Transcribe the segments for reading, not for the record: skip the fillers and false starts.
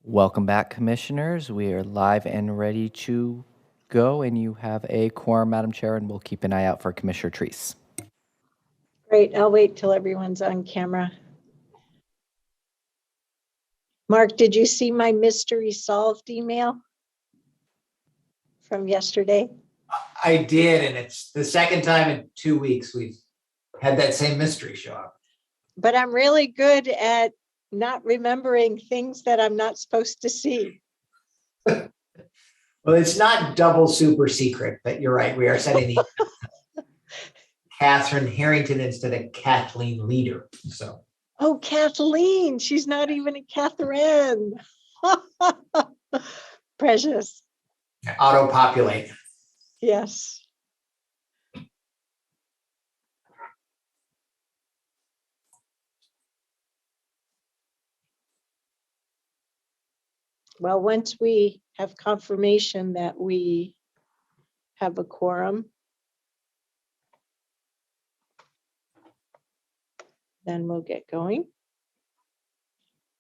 Welcome back, commissioners. We are live and ready to go, and you have a quorum, Madam Chair, and we'll keep an eye out for Commissioner Treese. Great, I'll wait till everyone's on camera. Mark, did you see my mystery solved email from yesterday? I did, and it's the second time in 2 weeks we've had that same mystery show up. But I'm really good at not remembering things that I'm not supposed to see. Well, it's not double super secret, but you're right. We are setting the Catherine Harrington instead of Kathleen Leader. So. Oh, Kathleen, she's not even a Catherine. Precious. Auto-populate. Yes. Well, once we have confirmation that we have a quorum, then we'll get going.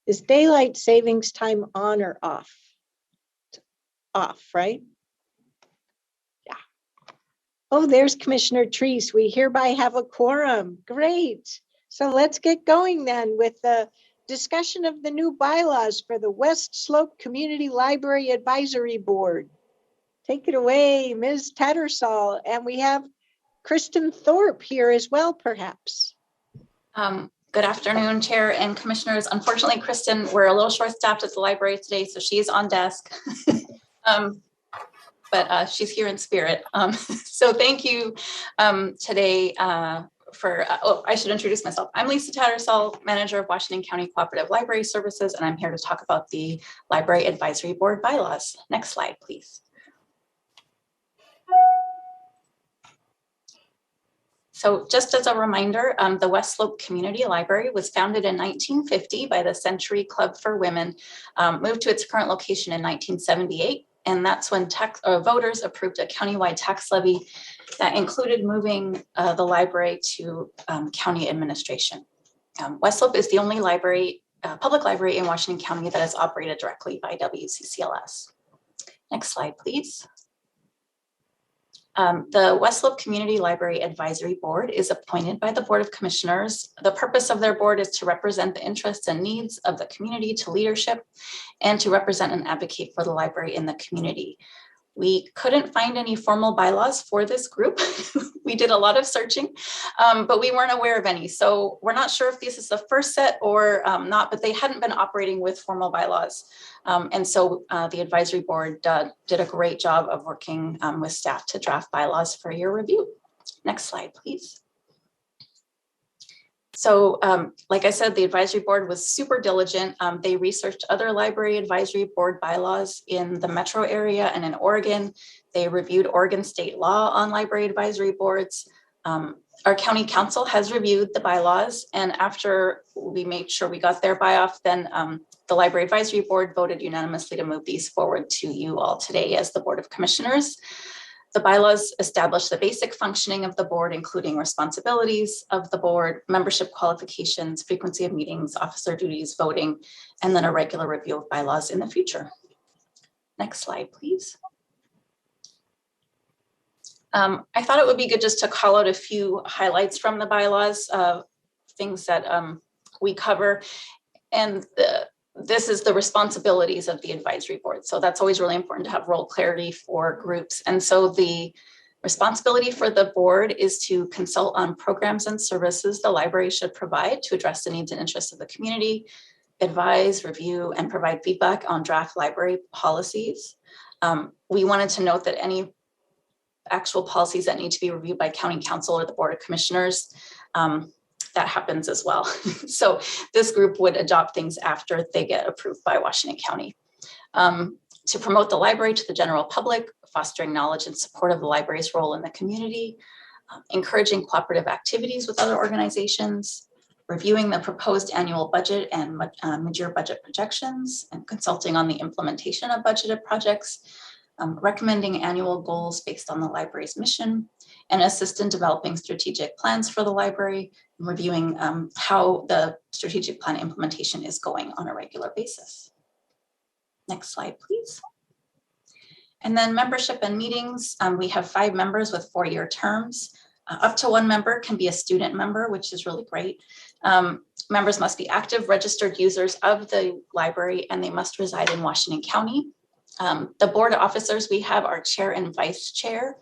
Is daylight savings time on or off? Off, right? Yeah. Oh, there's Commissioner Treese. We hereby have a quorum. Great. So let's get going then with the discussion of the new bylaws for the West Slope Community Library Advisory Board. Take it away, Ms. Tattersall. And we have Kristen Thorpe here as well, perhaps. Good afternoon, Chair and Commissioners. Unfortunately, Kristen, we're a little short-staffed at the library today, so she's on desk. But she's here in spirit. So thank you today I should introduce myself. I'm Lisa Tattersall, Manager of Washington County Cooperative Library Services, and I'm here to talk about the Library Advisory Board bylaws. Next slide, please. So just as a reminder, the West Slope Community Library was founded in 1950 by the Century Club for Women, moved to its current location in 1978. And that's when voters approved a countywide tax levy that included moving the library to county administration. West Slope is the only library, public library in Washington County that is operated directly by WCCLS. Next slide, please. The West Slope Community Library Advisory Board is appointed by the Board of Commissioners. The purpose of their board is to represent the interests and needs of the community to leadership and to represent and advocate for the library in the community. We couldn't find any formal bylaws for this group. We did a lot of searching, but we weren't aware of any. So we're not sure if this is the first set or not, but they hadn't been operating with formal bylaws. And so the advisory board did a great job of working with staff to draft bylaws for your review. Next slide, please. So like I said, the advisory board was super diligent. They researched other library advisory board bylaws in the metro area and in Oregon. They reviewed Oregon state law on library advisory boards. Our county council has reviewed the bylaws, and after we made sure we got their buy-off, then the library advisory board voted unanimously to move these forward to you all today as the Board of Commissioners. The bylaws establish the basic functioning of the board, including responsibilities of the board, membership qualifications, frequency of meetings, officer duties, voting, and then a regular review of bylaws in the future. Next slide, please. I thought it would be good just to call out a few highlights from the bylaws, things that we cover. And this is the responsibilities of the advisory board. So that's always really important to have role clarity for groups. And so the responsibility for the board is to consult on programs and services the library should provide to address the needs and interests of the community, advise, review, and provide feedback on draft library policies. We wanted to note that any actual policies that need to be reviewed by county council or the Board of Commissioners, that happens as well. So this group would adopt things after they get approved by Washington County. To promote the library to the general public, fostering knowledge and support of the library's role in the community, encouraging cooperative activities with other organizations, reviewing the proposed annual budget and mid-year budget projections, and consulting on the implementation of budgeted projects, recommending annual goals based on the library's mission, and assist in developing strategic plans for the library, and reviewing how the strategic plan implementation is going on a regular basis. Next slide, please. And then membership and meetings, we have 5 members with 4-year terms. Up to 1 member can be a student member, which is really great. Members must be active registered users of the library, and they must reside in Washington County. The board officers we have are chair and vice chair.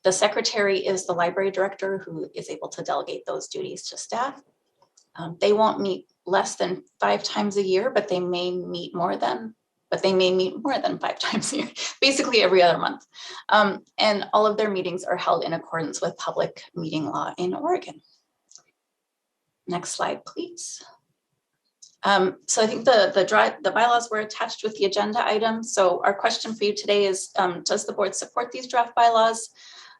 The secretary is the library director who is able to delegate those duties to staff. They won't meet less than 5 times a year, but they may meet more than 5 times a year, basically every other month. And all of their meetings are held in accordance with public meeting law in Oregon. Next slide, please. So I think the bylaws were attached with the agenda item. So our question for you today is, does the board support these draft bylaws?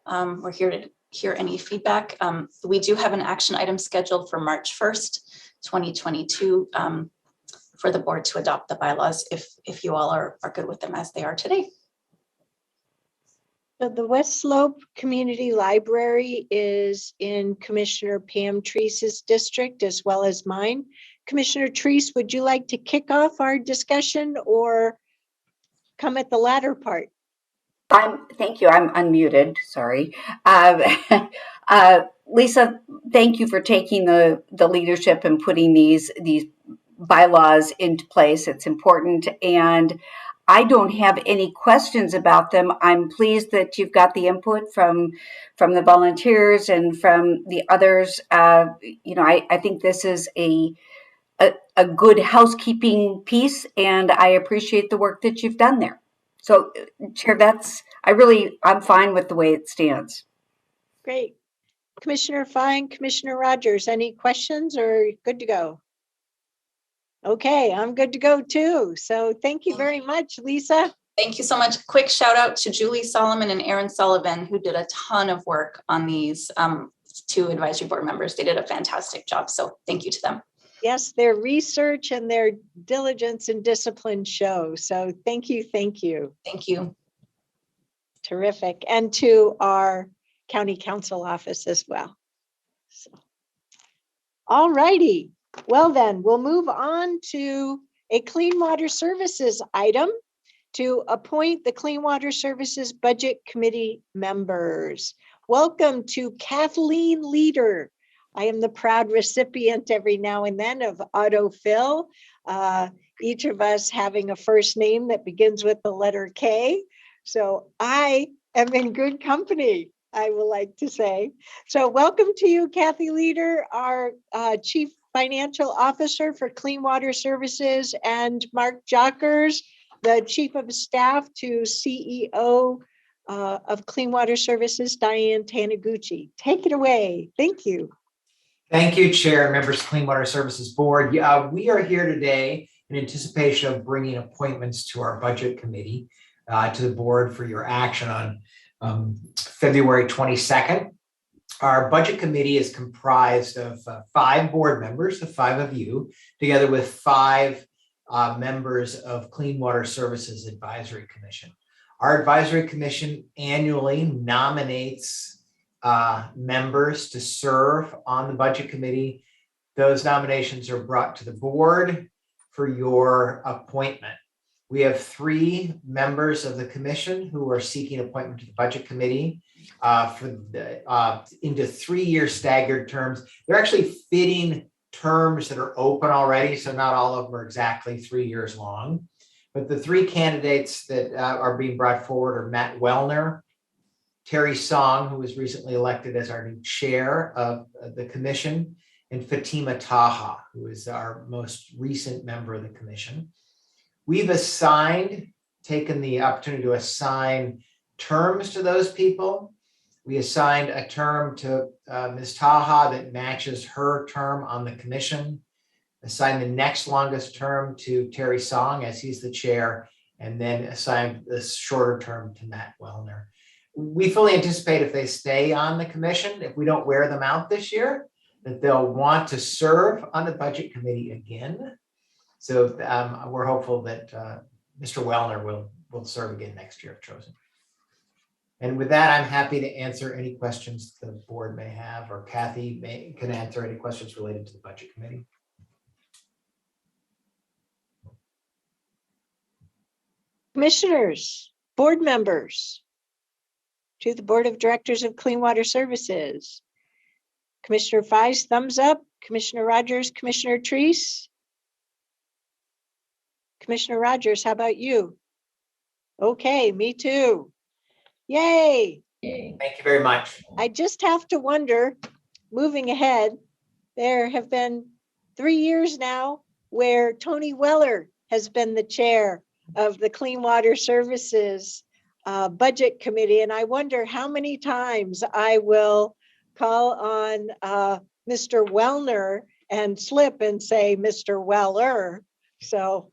We're here to hear any feedback. We do have an action item scheduled for March 1st, 2022, for the board to adopt the bylaws if you all are good with them as they are today. So the West Slope Community Library is in Commissioner Pam Treese's district as well as mine. Commissioner Treese, would you like to kick off our discussion or come at the latter part? Thank you. I'm unmuted. Sorry. Lisa, thank you for taking the leadership and putting these bylaws into place. It's important, and I don't have any questions about them. I'm pleased that you've got the input from the volunteers and from the others. I think this is a good housekeeping piece, and I appreciate the work that you've done there. So, Chair, I'm fine with the way it stands. Great. Commissioner Fine, Commissioner Rogers, any questions or good to go? Okay, I'm good to go too. So thank you very much, Lisa. Thank you so much. Quick shout out to Julie Solomon and Aaron Sullivan, who did a ton of work on these 2 advisory board members. They did a fantastic job. So thank you to them. Yes, their research and their diligence and discipline show. So thank you, thank you. Thank you. Terrific. And to our county council office as well. So, all righty. Well, then we'll move on to a Clean Water Services item to appoint the Clean Water Services Budget Committee members. Welcome to Kathleen Leader. I am the proud recipient every now and then of autofill, each of us having a first name that begins with the letter K. So I am in good company, I would like to say. So welcome to you, Kathy Leader, our Chief Financial Officer for Clean Water Services, and Mark Jockers, the Chief of Staff to CEO of Clean Water Services, Diane Taniguchi. Take it away. Thank you. Thank you, Chair and members of Clean Water Services Board. We are here today in anticipation of bringing appointments to our Budget Committee to the board for your action on February 22nd. Our Budget Committee is comprised of 5 board members, the 5 of you, together with 5 members of Clean Water Services Advisory Commission. Our Advisory Commission annually nominates members to serve on the Budget Committee. Those nominations are brought to the board for your appointment. We have 3 members of the commission who are seeking appointment to the Budget Committee into 3-year staggered terms. They're actually fitting terms that are open already, so not all of them are exactly 3 years long. But the 3 candidates that are being brought forward are Matt Wellner, Terry Song, who was recently elected as our new chair of the commission, and Fatima Taha, who is our most recent member of the commission. We've taken the opportunity to assign terms to those people. We assigned a term to Ms. Taha that matches her term on the commission, assigned the next longest term to Terry Song as he's the chair, and then assigned this shorter term to Matt Wellner. We fully anticipate if they stay on the commission, if we don't wear them out this year, that they'll want to serve on the Budget Committee again. So we're hopeful that Mr. Wellner will serve again next year if chosen. And with that, I'm happy to answer any questions the board may have, or Kathy can answer any questions related to the Budget Committee. Commissioners, board members, to the Board of Directors of Clean Water Services. Commissioner Fai's thumbs up. Commissioner Rogers, Commissioner Treese. Commissioner Rogers, how about you? Okay, me too. Yay. Thank you very much. I just have to wonder, moving ahead, there have been 3 years now where Tony Weller has been the chair of the Clean Water Services Budget Committee. And I wonder how many times I will call on Mr. Wellner and slip and say, Mr. Weller. So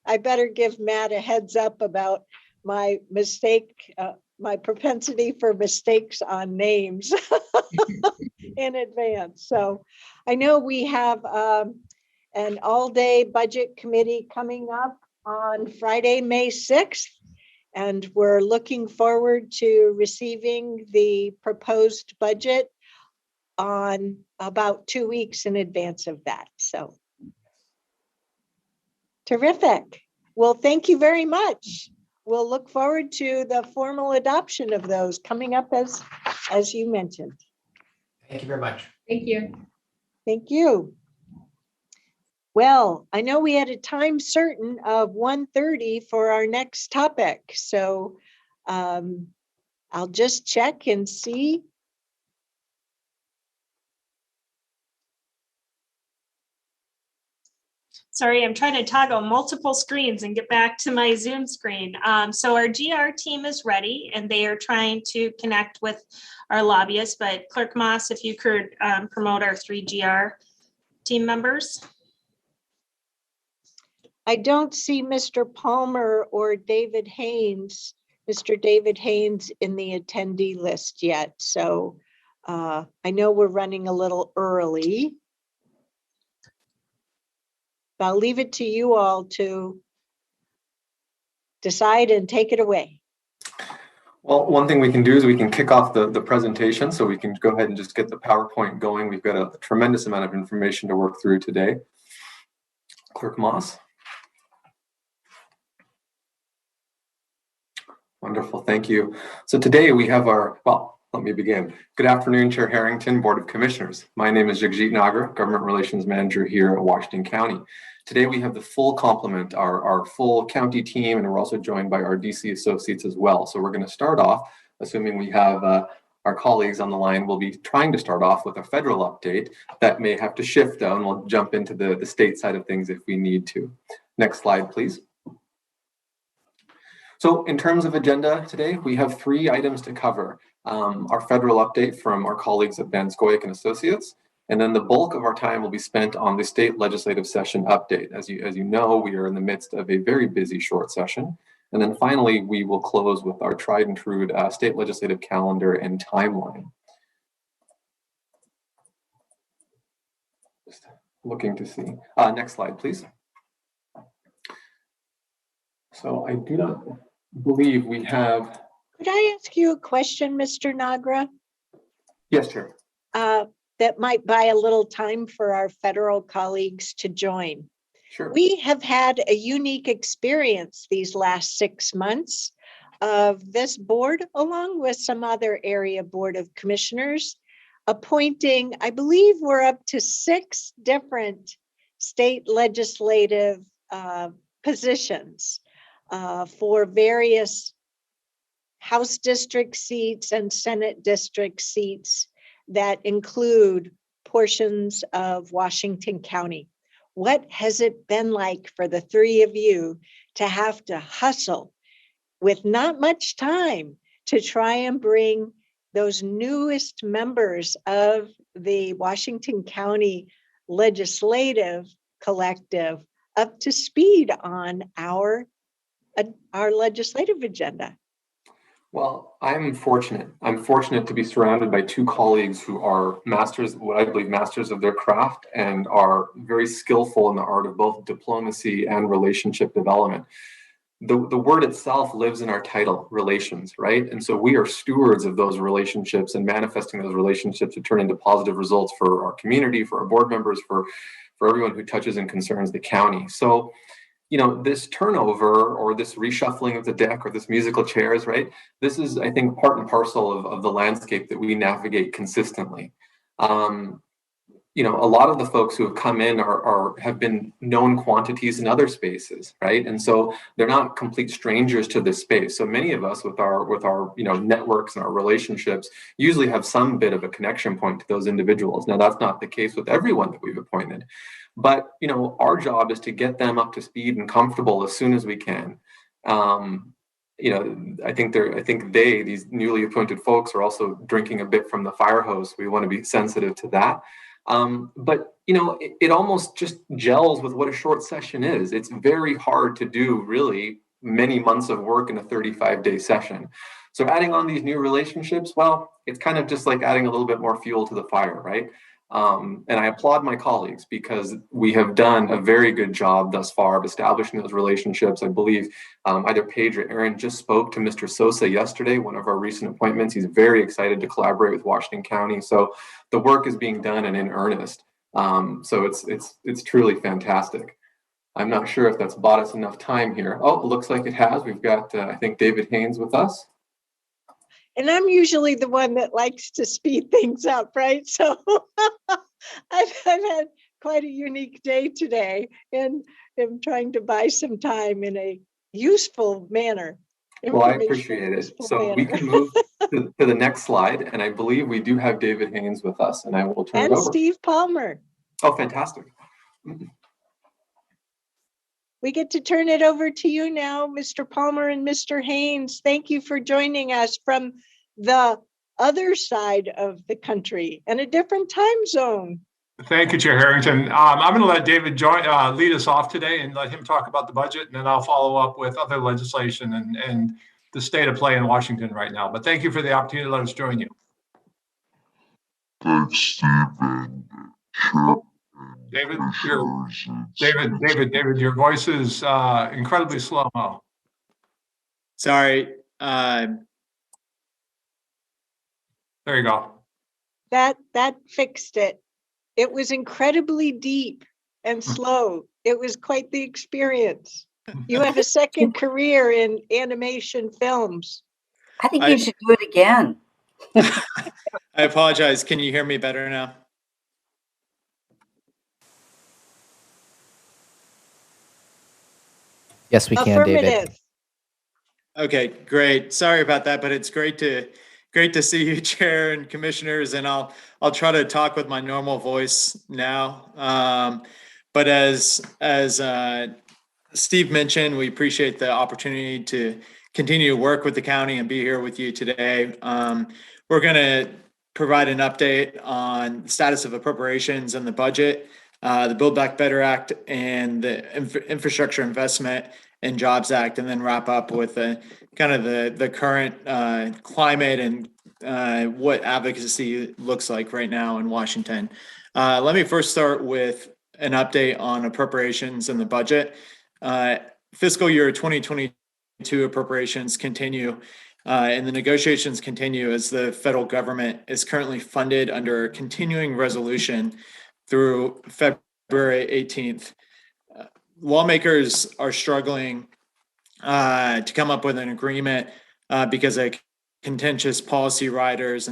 I better give Matt a heads up about my mistake, my propensity for mistakes on names in advance. So I know we have an all-day budget committee coming up on Friday, May 6th, and we're looking forward to receiving the proposed budget on about 2 weeks in advance of that. So terrific. Well, thank you very much. We'll look forward to the formal adoption of those coming up as you mentioned. Thank you very much. Thank you. Thank you. Well, I know we had a time certain of 1:30 for our next topic. So I'll just check and see. Sorry, I'm trying to toggle multiple screens and get back to my Zoom screen. So our GR team is ready and they are trying to connect with our lobbyists, but Clerk Moss, if you could promote our 3 GR team members. I don't see Mr. Palmer or David Haynes, Mr. David Haynes in the attendee list yet. So I know we're running a little early. I'll leave it to you all to decide and take it away. Well, one thing we can do is we can kick off the presentation, so we can go ahead and just get the PowerPoint going. We've got a tremendous amount of information to work through today. Clerk Moss. Wonderful, thank you. So today we have let me begin. Good afternoon, Chair Harrington, Board of Commissioners. My name is Jri Nagra, Government Relations Manager here at Washington County. Today we have the full complement, our full county team, and we're also joined by our DC associates as well. So we're going to start off, assuming we have our colleagues on the line, we'll be trying to start off with a federal update that may have to shift down. We'll jump into the state side of things if we need to. Next slide, please. So in terms of agenda today, we have 3 items to cover. Our federal update from our colleagues at Van Scoyoc and Associates, and then the bulk of our time will be spent on the state legislative session update. As you know, we are in the midst of a very busy short session. And then finally, we will close with our tried and true state legislative calendar and timeline. Just looking to see. Next slide, please. So I do not believe we have. Could I ask you a question, Mr. Nagra? Yes, Chair. That might buy a little time for our federal colleagues to join. Sure. We have had a unique experience these last 6 months of this board, along with some other area board of commissioners, appointing, I believe we're up to 6 different state legislative positions for various House district seats and Senate district seats that include portions of Washington County. What has it been like for the 3 of you to have to hustle with not much time to try and bring those newest members of the Washington County Legislative Collective up to speed on our legislative agenda? Well, I'm fortunate. I'm fortunate to be surrounded by 2 colleagues who are masters, what I believe, masters of their craft, and are very skillful in the art of both diplomacy and relationship development. The word itself lives in our title, relations, right? And so we are stewards of those relationships and manifesting those relationships to turn into positive results for our community, for our board members, for everyone who touches and concerns the county. So this turnover or this reshuffling of the deck or this musical chairs, right? This is, I think, part and parcel of the landscape that we navigate consistently. A lot of the folks who have come in have been known quantities in other spaces, right? And so they're not complete strangers to this space. So many of us with our networks and our relationships usually have some bit of a connection point to those individuals. Now, that's not the case with everyone that we've appointed, but our job is to get them up to speed and comfortable as soon as we can. I think these newly appointed folks are also drinking a bit from the fire hose. We want to be sensitive to that. But it almost just gels with what a short session is. It's very hard to do really many months of work in a 35-day session. So adding on these new relationships, well, it's kind of just like adding a little bit more fuel to the fire, right? And I applaud my colleagues because we have done a very good job thus far of establishing those relationships. I believe either Paige or Aaron just spoke to Mr. Sosa yesterday, one of our recent appointments. He's very excited to collaborate with Washington County. So the work is being done and in earnest. So it's truly fantastic. I'm not sure if that's bought us enough time here. Oh, it looks like it has. We've got, I think, David Haynes with us. And I'm usually the one that likes to speed things up, right? So I've had quite a unique day today and am trying to buy some time in a useful manner. Well, I appreciate it. So we can move to the next slide. And I believe we do have David Haynes with us, and I will turn it over. And Steve Palmer. Oh, fantastic. We get to turn it over to you now, Mr. Palmer and Mr. Haynes. Thank you for joining us from the other side of the country and a different time zone. Thank you, Chair Harrington. I'm going to let David lead us off today and let him talk about the budget, and then I'll follow up with other legislation and the state of play in Washington right now. But thank you for the opportunity to let us join you. Thanks, Stephen. David, your voice is incredibly slow-mo. Sorry. There you go. That fixed it. It was incredibly deep and slow. It was quite the experience. You have a second career in animation films. I think you should do it again. I apologize. Can you hear me better now? Yes, we can, David. Okay, great. Sorry about that, but it's great to see you, Chair and Commissioners, and I'll try to talk with my normal voice now. But as Steve mentioned, we appreciate the opportunity to continue to work with the county and be here with you today. We're going to provide an update on the status of appropriations and the budget, the Build Back Better Act, and the Infrastructure Investment and Jobs Act, and then wrap up with kind of the current climate and what advocacy looks like right now in Washington. Let me first start with an update on appropriations and the budget. Fiscal year 2022 appropriations continue, and the negotiations continue as the federal government is currently funded under a continuing resolution through February 18th. Lawmakers are struggling to come up with an agreement because of contentious policy riders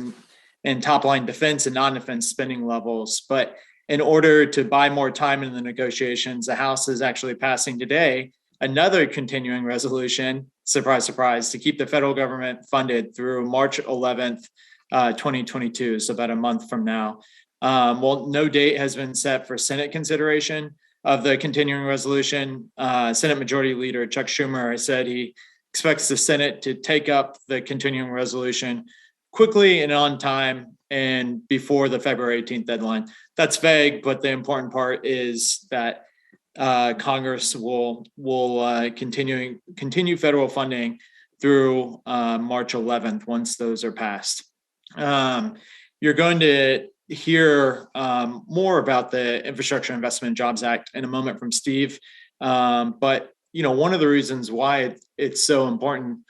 and top-line defense and non-defense spending levels. But in order to buy more time in the negotiations, the House is actually passing today another continuing resolution, surprise, surprise, to keep the federal government funded through March 11th, 2022, so about a month from now. Well, no date has been set for Senate consideration of the continuing resolution. Senate Majority Leader Chuck Schumer has said he expects the Senate to take up the continuing resolution quickly and on time and before the February 18th deadline. That's vague, but the important part is that Congress will continue federal funding through March 11th once those are passed. You're going to hear more about the Infrastructure Investment and Jobs Act in a moment from Steve. But one of the reasons why it's so important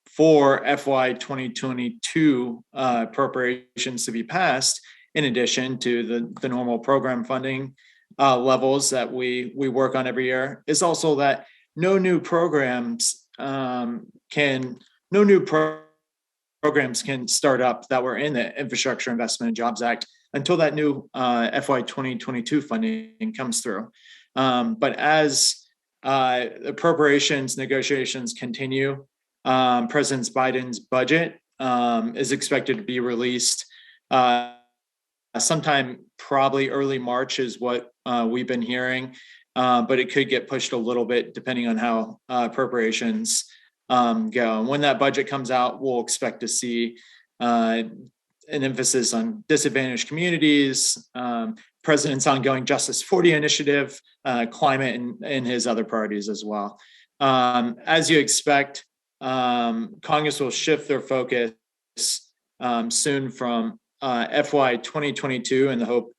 for FY 2022 appropriations to be passed, in addition to the normal program funding levels that we work on every year, is also that no new programs programs can start up that were in the Infrastructure Investment and Jobs Act until that new FY 2022 funding comes through. But as appropriations negotiations continue, President Biden's budget is expected to be released sometime probably early March is what we've been hearing, but it could get pushed a little bit depending on how appropriations go. And when that budget comes out, we'll expect to see an emphasis on disadvantaged communities, President's ongoing Justice 40 initiative, climate, and his other priorities as well. As you expect, Congress will shift their focus soon from FY 2022, and the hope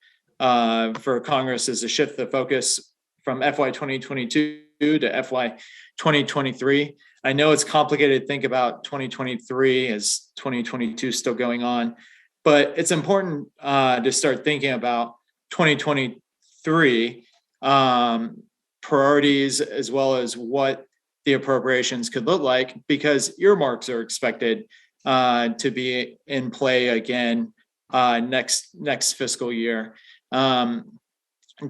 for Congress is to shift the focus from FY 2022 to FY 2023. I know it's complicated to think about 2023 as 2022 is still going on, but it's important to start thinking about 2023 priorities as well as what the appropriations could look like, because earmarks are expected to be in play again next fiscal year.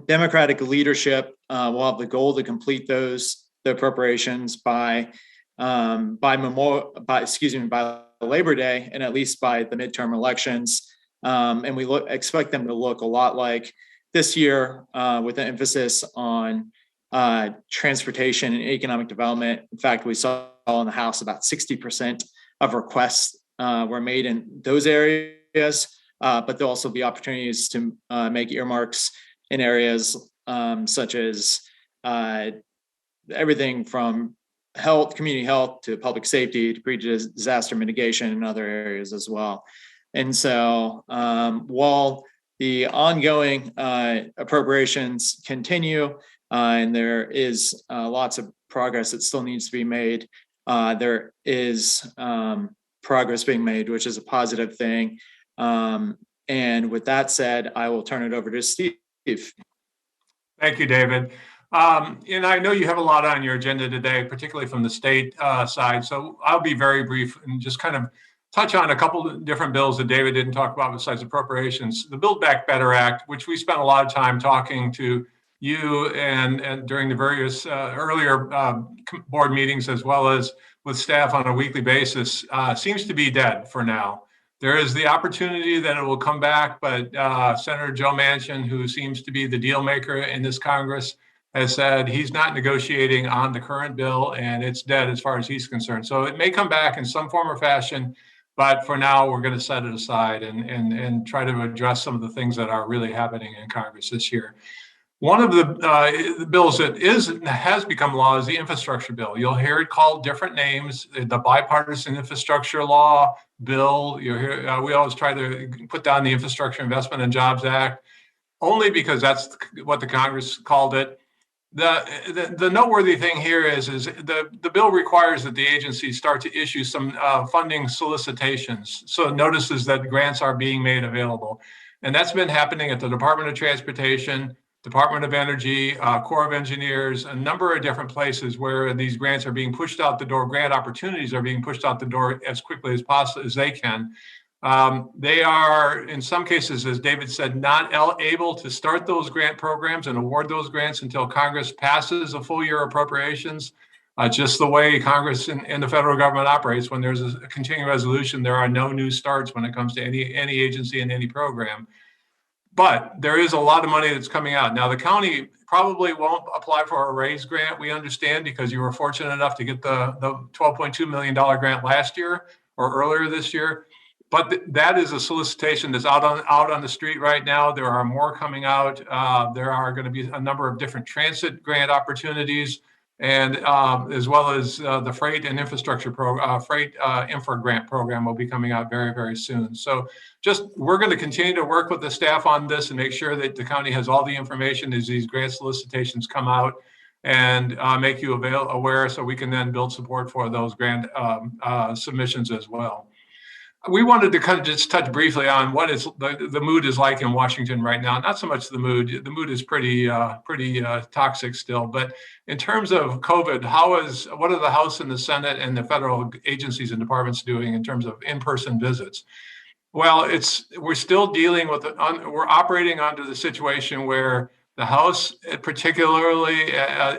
Democratic leadership will have the goal to complete the appropriations by Labor Day, and at least by the midterm elections. And we expect them to look a lot like this year, with an emphasis on transportation and economic development. In fact, we saw in the House about 60% of requests were made in those areas, but there'll also be opportunities to make earmarks in areas such as everything from health, community health, to public safety, to pre-disaster mitigation, and other areas as well. And so while the ongoing appropriations continue, and there is lots of progress that still needs to be made, there is progress being made, which is a positive thing. And with that said, I will turn it over to Steve. Thank you, David. And I know you have a lot on your agenda today, particularly from the state side. So I'll be very brief and just kind of touch on a couple of different bills that David didn't talk about besides appropriations. The Build Back Better Act, which we spent a lot of time talking to you and during the various earlier board meetings, as well as with staff on a weekly basis, seems to be dead for now. There is the opportunity that it will come back, but Senator Joe Manchin, who seems to be the deal maker in this Congress, has said he's not negotiating on the current bill, and it's dead as far as he's concerned. So it may come back in some form or fashion, but for now, we're going to set it aside and try to address some of the things that are really happening in Congress this year. One of the bills that has become law is the infrastructure bill. You'll hear it called different names: the bipartisan infrastructure law bill. You'll hear we always try to put down the Infrastructure Investment and Jobs Act, only because that's what the Congress called it. The noteworthy thing here is the bill requires that the agencies start to issue some funding solicitations, so notices that grants are being made available. And that's been happening at the Department of Transportation, Department of Energy, Corps of Engineers, a number of different places where these grants are being pushed out the door. Grant opportunities are being pushed out the door as quickly as possible as they can. They are, in some cases, as David said, not able to start those grant programs and award those grants until Congress passes a full year appropriations. Just the way Congress and the federal government operates, when there's a continuing resolution, there are no new starts when it comes to any agency and any program. But there is a lot of money that's coming out. Now, the county probably won't apply for a raise grant, we understand, because you were fortunate enough to get the $12.2 million grant last year or earlier this year. But that is a solicitation that's out on the street right now. There are more coming out. There are going to be a number of different transit grant opportunities, and as well as the freight and infrastructure infra grant program will be coming out very, very soon. So we're going to continue to work with the staff on this and make sure that the county has all the information as these grant solicitations come out, and make you aware so we can then build support for those grant submissions as well. we wanted to kind of just touch briefly on what is the mood is like in Washington right now. Not so much the mood. The mood is pretty toxic still. But in terms of COVID, what are the House and the Senate and the federal agencies and departments doing in terms of in-person visits? Well, we're still dealing with we're operating under the situation where the House particularly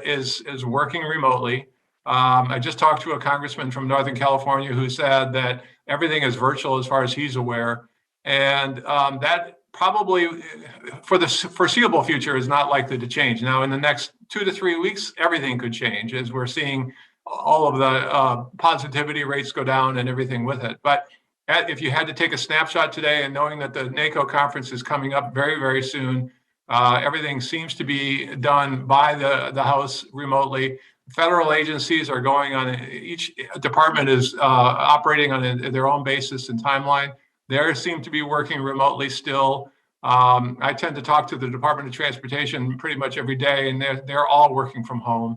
is working remotely. I just talked to a congressman from Northern California who said that everything is virtual as far as he's aware. And that probably for the foreseeable future is not likely to change. Now, in the next 2 to 3 weeks, everything could change as we're seeing all of the positivity rates go down and everything with it. But if you had to take a snapshot today and knowing that the NACO conference is coming up very, very soon, everything seems to be done by the House remotely. Federal agencies are going on, each department is operating on their own basis and timeline. They seem to be working remotely still. I tend to talk to the Department of Transportation pretty much every day, and they're all working from home.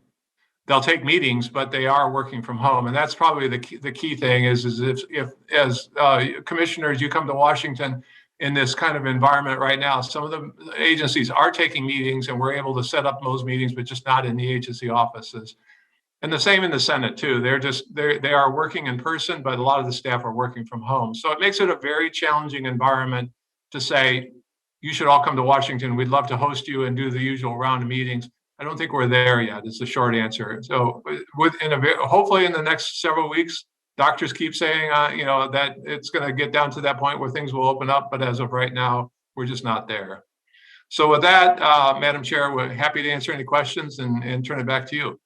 They'll take meetings, but they are working from home. And that's probably the key thing is if as commissioners, you come to Washington in this kind of environment right now, some of the agencies are taking meetings and we're able to set up those meetings, but just not in the agency offices. And the same in the Senate too. They are working in person, but a lot of the staff are working from home. So it makes it a very challenging environment to say, you should all come to Washington. We'd love to host you and do the usual round of meetings. I don't think we're there yet. It's the short answer. So hopefully in the next several weeks, doctors keep saying, that it's going to get down to that point where things will open up. But as of right now, we're just not there. So with that, Madam Chair, we're happy to answer any questions and turn it back to you.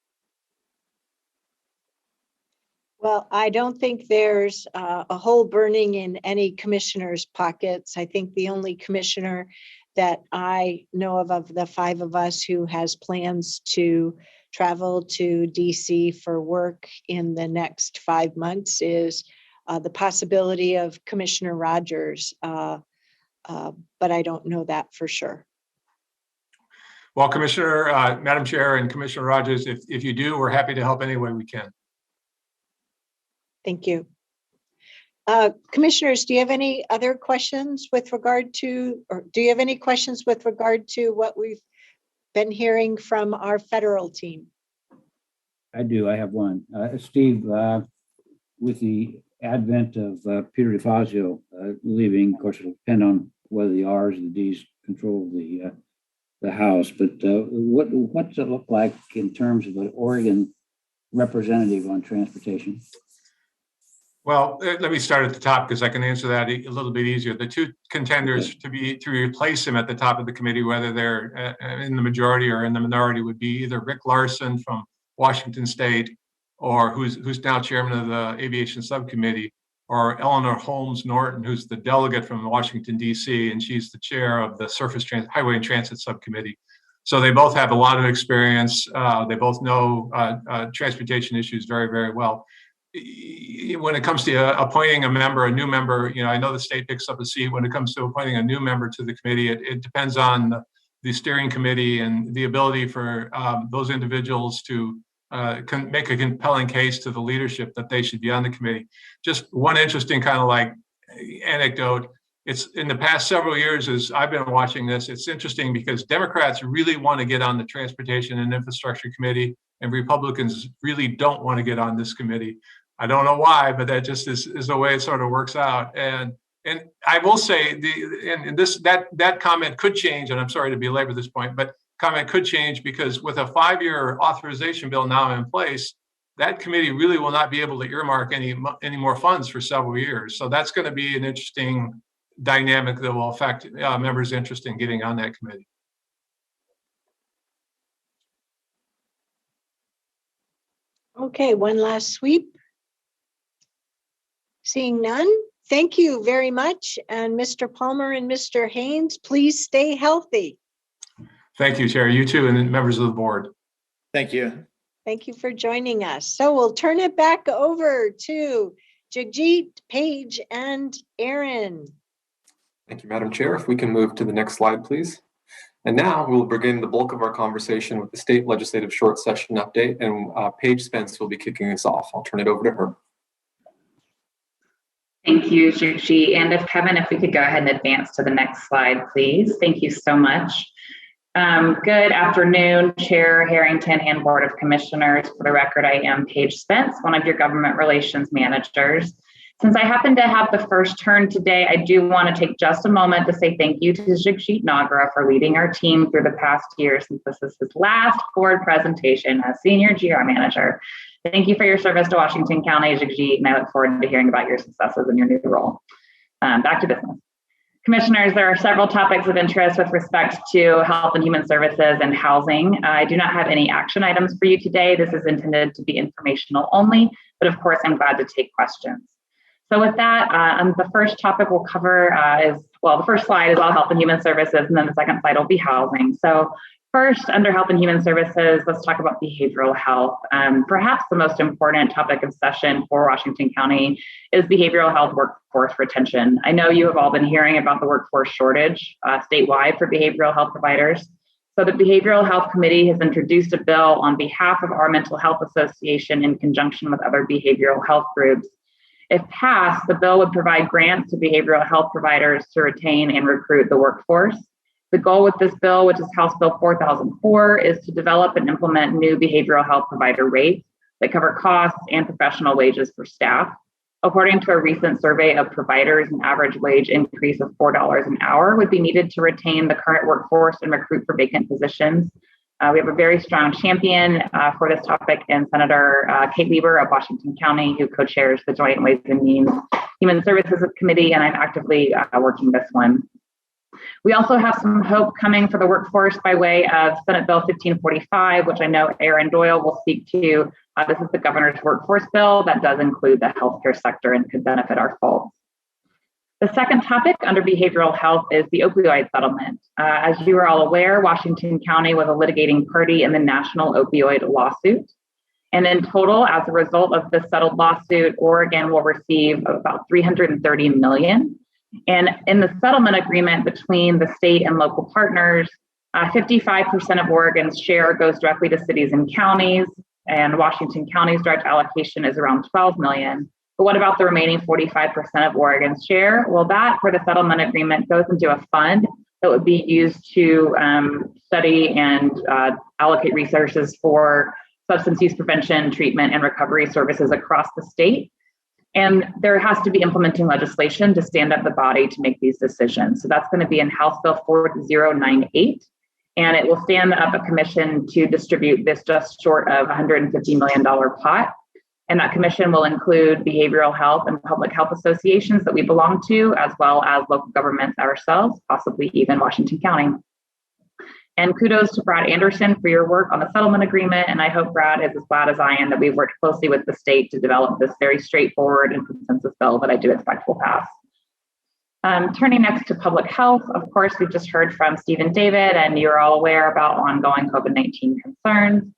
Well, I don't think there's a hole burning in any commissioner's pockets. I think the only commissioner that I know of the 5 of us who has plans to travel to DC for work in the next 5 months is the possibility of Commissioner Rogers, but I don't know that for sure. Well, Madam Chair and Commissioner Rogers, if you do, we're happy to help any way we can. Thank you. Commissioners, do you have any other questions with regard to, or do you have any questions with regard to what we've been hearing from our federal team? I do. I have one. Steve, with the advent of Peter DeFazio leaving, of course, it'll depend on whether the R's and the D's control the House. But what does it look like in terms of an Oregon representative on transportation? Well, let me start at the top because I can answer that a little bit easier. The 2 contenders to replace him at the top of the committee, whether they're in the majority or in the minority, would be either Rick Larson from Washington State, or who's now chairman of the Aviation Subcommittee, or Eleanor Holmes Norton, who's the delegate from Washington, D.C., and she's the chair of the Highway and Transit Subcommittee. So they both have a lot of experience. They both know transportation issues very, very well. When it comes to appointing a new member, I know the state picks up a seat. When it comes to appointing a new member to the committee, it depends on the steering committee and the ability for those individuals to make a compelling case to the leadership that they should be on the committee. Just one interesting kind of like anecdote. It's in the past several years as I've been watching this, it's interesting because Democrats really want to get on the Transportation and Infrastructure Committee and Republicans really don't want to get on this committee. I don't know why, but that just is the way it sort of works out. And I will say that comment could change, and I'm sorry to belabor this point, but comment could change because with a 5-year authorization bill now in place, that committee really will not be able to earmark any more funds for several years. So that's going to be an interesting dynamic that will affect members' interest in getting on that committee. Okay, one last sweep. Seeing none, thank you very much. And Mr. Palmer and Mr. Haynes, please stay healthy. Thank you, Chair. You too, and members of the board. Thank you. Thank you for joining us. So we'll turn it back over to Jagjeet, Paige, and Aaron. Thank you, Madam Chair. If we can move to the next slide, please. And now we'll begin the bulk of our conversation with the state legislative short session update, and Paige Spence will be kicking us off. I'll turn it over to her. Thank you, Jri. And if Kevin, if we could go ahead and advance to the next slide, please. Thank you so much. Good afternoon, Chair Harrington and Board of Commissioners. For the record, I am Paige Spence, one of your government relations managers. Since I happen to have the first turn today, I do want to take just a moment to say thank you to Jri Nagra for leading our team through the past year since this is his last board presentation as Senior GR Manager. Thank you for your service to Washington County, Jri, and I look forward to hearing about your successes in your new role. Back to business. Commissioners, there are several topics of interest with respect to health and human services and housing. I do not have any action items for you today. This is intended to be informational only, but of course, I'm glad to take questions. So with that, the first topic we'll cover the first slide is all health and human services, and then the second slide will be housing. So first, under health and human services, let's talk about behavioral health. Perhaps the most important topic of session for Washington County is behavioral health workforce retention. I know you have all been hearing about the workforce shortage statewide for behavioral health providers. So the Behavioral Health Committee has introduced a bill on behalf of our Mental Health Association in conjunction with other behavioral health groups. If passed, the bill would provide grants to behavioral health providers to retain and recruit the workforce. The goal with this bill, which is House Bill 4004, is to develop and implement new behavioral health provider rates that cover costs and professional wages for staff. According to a recent survey of providers, an average wage increase of $4 an hour would be needed to retain the current workforce and recruit for vacant positions. We have a very strong champion for this topic in Senator Kate Weber of Washington County, who co-chairs the Joint Ways and Means Human Services Committee, and I'm actively working this one. We also have some hope coming for the workforce by way of Senate Bill 1545, which I know Aaron Doyle will speak to. This is the governor's workforce bill that does include the healthcare sector and could benefit our folks. The second topic under behavioral health is the opioid settlement. As you are all aware, Washington County was a litigating party in the national opioid lawsuit. And in total, as a result of this settled lawsuit, Oregon will receive about $330 million. And in the settlement agreement between the state and local partners, 55% of Oregon's share goes directly to cities and counties, and Washington County's direct allocation is around $12 million. But what about the remaining 45% of Oregon's share? Well, that for the settlement agreement goes into a fund that would be used to study and allocate resources for substance use prevention, treatment, and recovery services across the state. And there has to be implementing legislation to stand up the body to make these decisions. So that's going to be in House Bill 4098. And it will stand up a commission to distribute this just short of $150 million pot. And that commission will include behavioral health and public health associations that we belong to, as well as local governments ourselves, possibly even Washington County. And kudos to Brad Anderson for your work on the settlement agreement. And I hope Brad is as glad as I am that we've worked closely with the state to develop this very straightforward and consensus bill that I do expect will pass. Turning next to public health, of course, we've just heard from Steve and David, and you're all aware about ongoing COVID-19 concerns.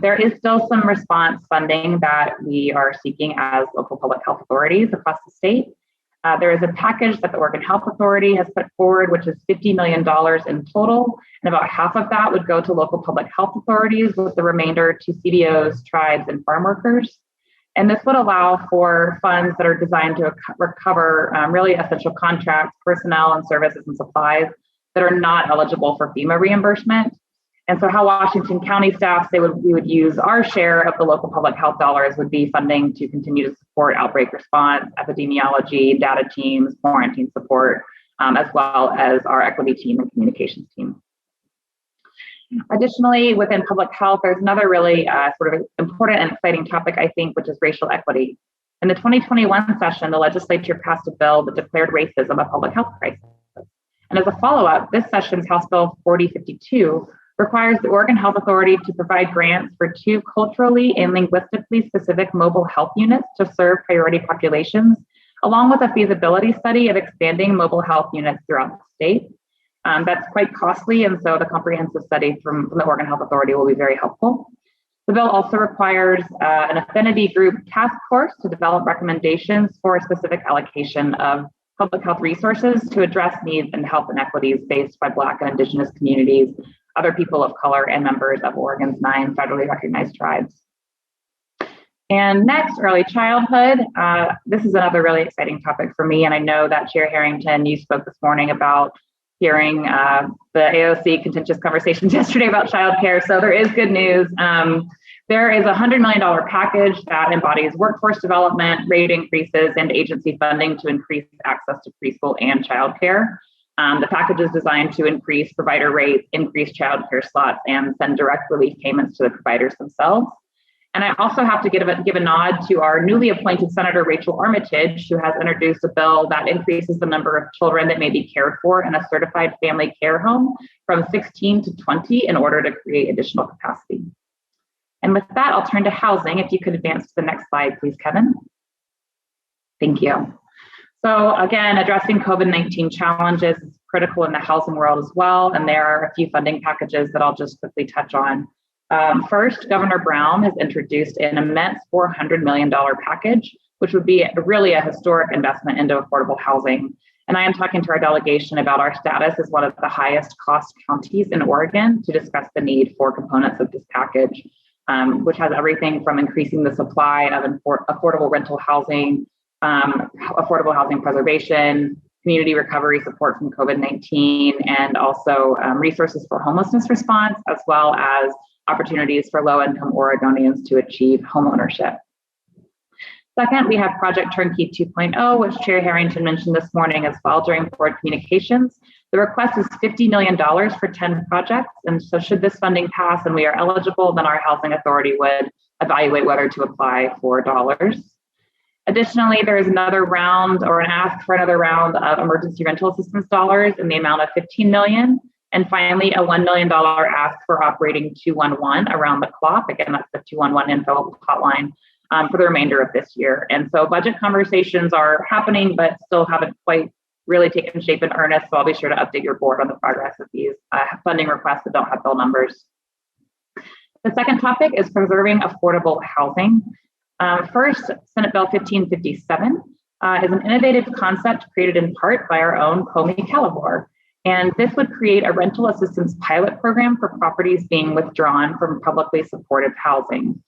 There is still some response funding that we are seeking as local public health authorities across the state. There is a package that the Oregon Health Authority has put forward, which is $50 million in total, and about half of that would go to local public health authorities, with the remainder to CBOs, tribes, and farm workers. And this would allow for funds that are designed to recover really essential contracts, personnel, and services and supplies that are not eligible for FEMA reimbursement. And so how Washington County staff say we would use our share of the local public health dollars would be funding to continue to support outbreak response, epidemiology, data teams, quarantine support, as well as our equity team and communications team. Additionally, within public health, there's another really sort of important and exciting topic, I think, which is racial equity. In the 2021 session, the legislature passed a bill that declared racism a public health crisis. And as a follow-up, this session's House Bill 4052 requires the Oregon Health Authority to provide grants for 2 culturally and linguistically specific mobile health units to serve priority populations, along with a feasibility study of expanding mobile health units throughout the state. That's quite costly, and so the comprehensive study from the Oregon Health Authority will be very helpful. The bill also requires an affinity group task force to develop recommendations for a specific allocation of public health resources to address needs and health inequities faced by Black and Indigenous communities, other people of color, and members of Oregon's 9 federally recognized tribes. And next, early childhood. This is another really exciting topic for me. And I know that Chair Harrington, you spoke this morning about hearing the AOC contentious conversations yesterday about childcare. So there is good news. There is a $100 million package that embodies workforce development, rate increases, and agency funding to increase access to preschool and childcare. The package is designed to increase provider rates, increase childcare slots, and send direct relief payments to the providers themselves. And I also have to give a nod to our newly appointed Senator Rachel Armitage, who has introduced a bill that increases the number of children that may be cared for in a certified family care home from 16 to 20 in order to create additional capacity. And with that, I'll turn to housing. If you could advance to the next slide, please, Kevin. Thank you. So again, addressing COVID-19 challenges is critical in the housing world as well. And there are a few funding packages that I'll just quickly touch on. First, Governor Brown has introduced an immense $400 million package, which would be really a historic investment into affordable housing. And I am talking to our delegation about our status as one of the highest cost counties in Oregon to discuss the need for components of this package, which has everything from increasing the supply of affordable rental housing, affordable housing preservation, community recovery support from COVID-19, and also resources for homelessness response, as well as opportunities for low-income Oregonians to achieve homeownership. Second, we have Project Turnkey 2.0, which Chair Harrington mentioned this morning as well during board communications. The request is $50 million for 10 projects. And so should this funding pass and we are eligible, then our housing authority would evaluate whether to apply for dollars. Additionally, there is another round or an ask for another round of emergency rental assistance dollars in the amount of $15 million. And finally, a $1 million ask for operating 211 around the clock. Again, that's the 211 info hotline for the remainder of this year. And so budget conversations are happening, but still haven't quite really taken shape in earnest. So I'll be sure to update your board on the progress of these funding requests that don't have bill numbers. The second topic is preserving affordable housing. First, Senate Bill 1557 is an innovative concept created in part by our own Comey Calabor. And this would create a rental assistance pilot program for properties being withdrawn from publicly supportive housing.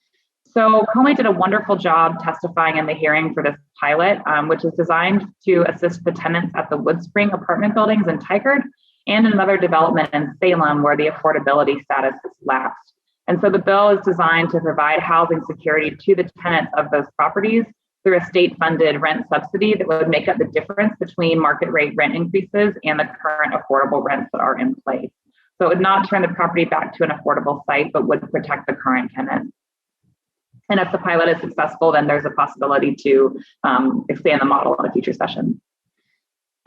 So Comey did a wonderful job testifying in the hearing for this pilot, which is designed to assist the tenants at the Woodspring apartment buildings in Tigard and another development in Salem where the affordability status has lapsed. And so the bill is designed to provide housing security to the tenants of those properties through a state-funded rent subsidy that would make up the difference between market rate rent increases and the current affordable rents that are in place. So it would not turn the property back to an affordable site, but would protect the current tenant. And if the pilot is successful, then there's a possibility to expand the model in a future session.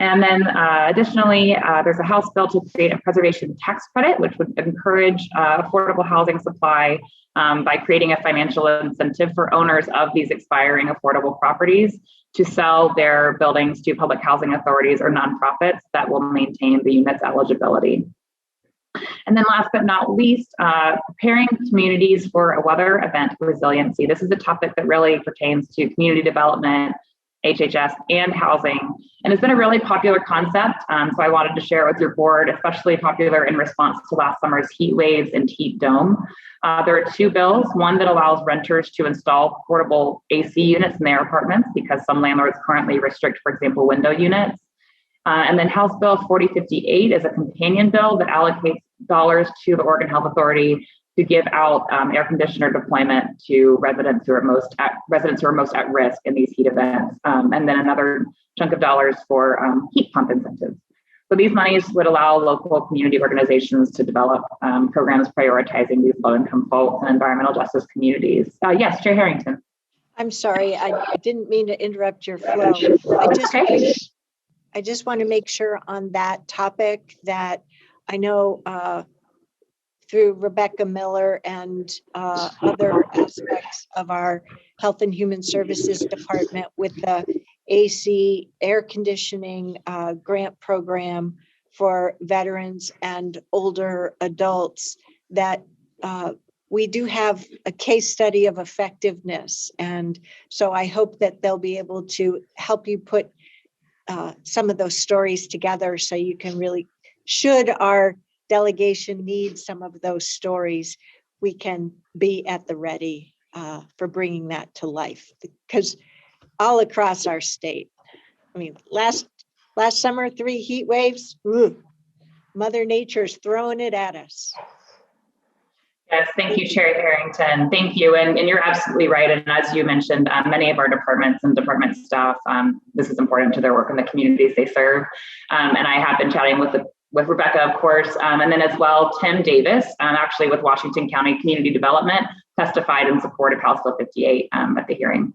And then additionally, there's a House bill to create a preservation tax credit, which would encourage affordable housing supply by creating a financial incentive for owners of these expiring affordable properties to sell their buildings to public housing authorities or nonprofits that will maintain the unit's eligibility. And then last but not least, preparing communities for a weather event resiliency. This is a topic that really pertains to community development, HHS, and housing. And it's been a really popular concept. So I wanted to share it with your board, especially popular in response to last summer's heat waves and heat dome. There are two bills, one that allows renters to install portable AC units in their apartments because some landlords currently restrict, for example, window units. And then House Bill 4058 is a companion bill that allocates dollars to the Oregon Health Authority to give out air conditioner deployment to residents who are most at risk in these heat events, and then another chunk of dollars for heat pump incentives. So these monies would allow local community organizations to develop programs prioritizing these low-income folks and environmental justice communities. Yes, Chair Harrington. I'm sorry, I didn't mean to interrupt your flow. I just want to make sure on that topic that I know through Rebecca Miller and other aspects of our Health and Human Services Department with the AC air conditioning grant program for veterans and older adults, that we do have a case study of effectiveness. And so I hope that they'll be able to help you put some of those stories together so you can really, should our delegation need some of those stories, we can be at the ready for bringing that to life, because all across our state, I mean, last summer, 3 heat waves, Mother Nature's throwing it at us. Yes, thank you, Chair Harrington. Thank you. And you're absolutely right. And as you mentioned, many of our departments and department staff, this is important to their work in the communities they serve. And I have been chatting with Rebecca, of course, and then as well, Tim Davis, actually with Washington County Community Development, testified in support of House Bill 58 at the hearing.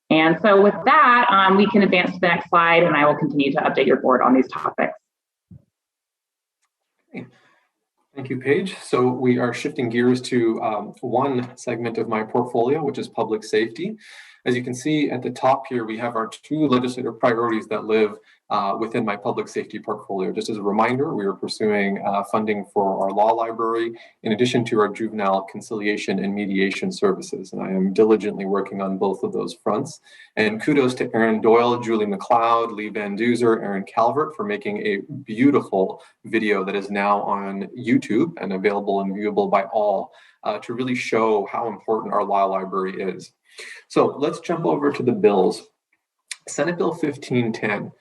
And so with that, we can advance to the next slide, and I will continue to update your board on these topics. Thank you, Paige. So we are shifting gears to one segment of my portfolio, which is public safety. As you can see at the top here, we have our 2 legislative priorities that live within my public safety portfolio. Just as a reminder, we are pursuing funding for our law library, in addition to our juvenile conciliation and mediation services. And I am diligently working on both of those fronts. And kudos to Aaron Doyle, Julie McLeod, Lee Van Duzer, Aaron Calvert for making a beautiful video that is now on YouTube and available and viewable by all to really show how important our law library is. So let's jump over to the bills. Senate Bill 1510.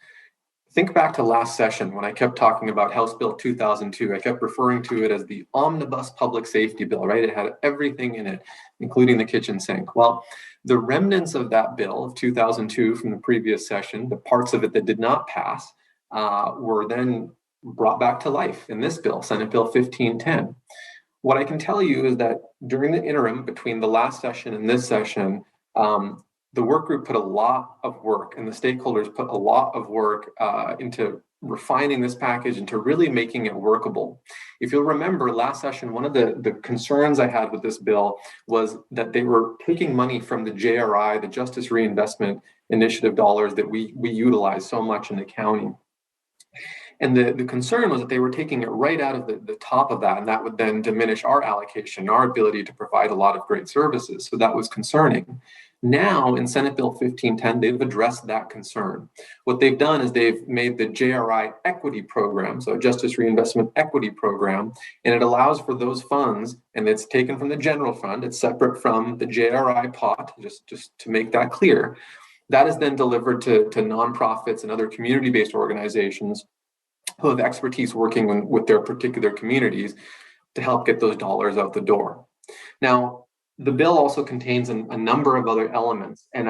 Think back to last session when I kept talking about House Bill 2002. I kept referring to it as the omnibus public safety bill, right? It had everything in it, including the kitchen sink. Well, the remnants of that bill of 2002 from the previous session, the parts of it that did not pass, were then brought back to life in this bill, Senate Bill 1510. What I can tell you is that during the interim between the last session and this session, the work group put a lot of work, and the stakeholders put a lot of work into refining this package, into really making it workable. If you'll remember last session, one of the concerns I had with this bill was that they were taking money from the JRI, the Justice Reinvestment Initiative dollars that we utilize so much in the county. And the concern was that they were taking it right out of the top of that, and that would then diminish our allocation, our ability to provide a lot of great services. So that was concerning. Now in Senate Bill 1510, they've addressed that concern. What they've done is they've made the Jri Equity Program, so Justice Reinvestment Equity Program, and it allows for those funds, and it's taken from the general fund, it's separate from the JRI pot, just to make that clear. That is then delivered to nonprofits and other community-based organizations who have expertise working with their particular communities to help get those dollars out the door. Now, the bill also contains a number of other elements, and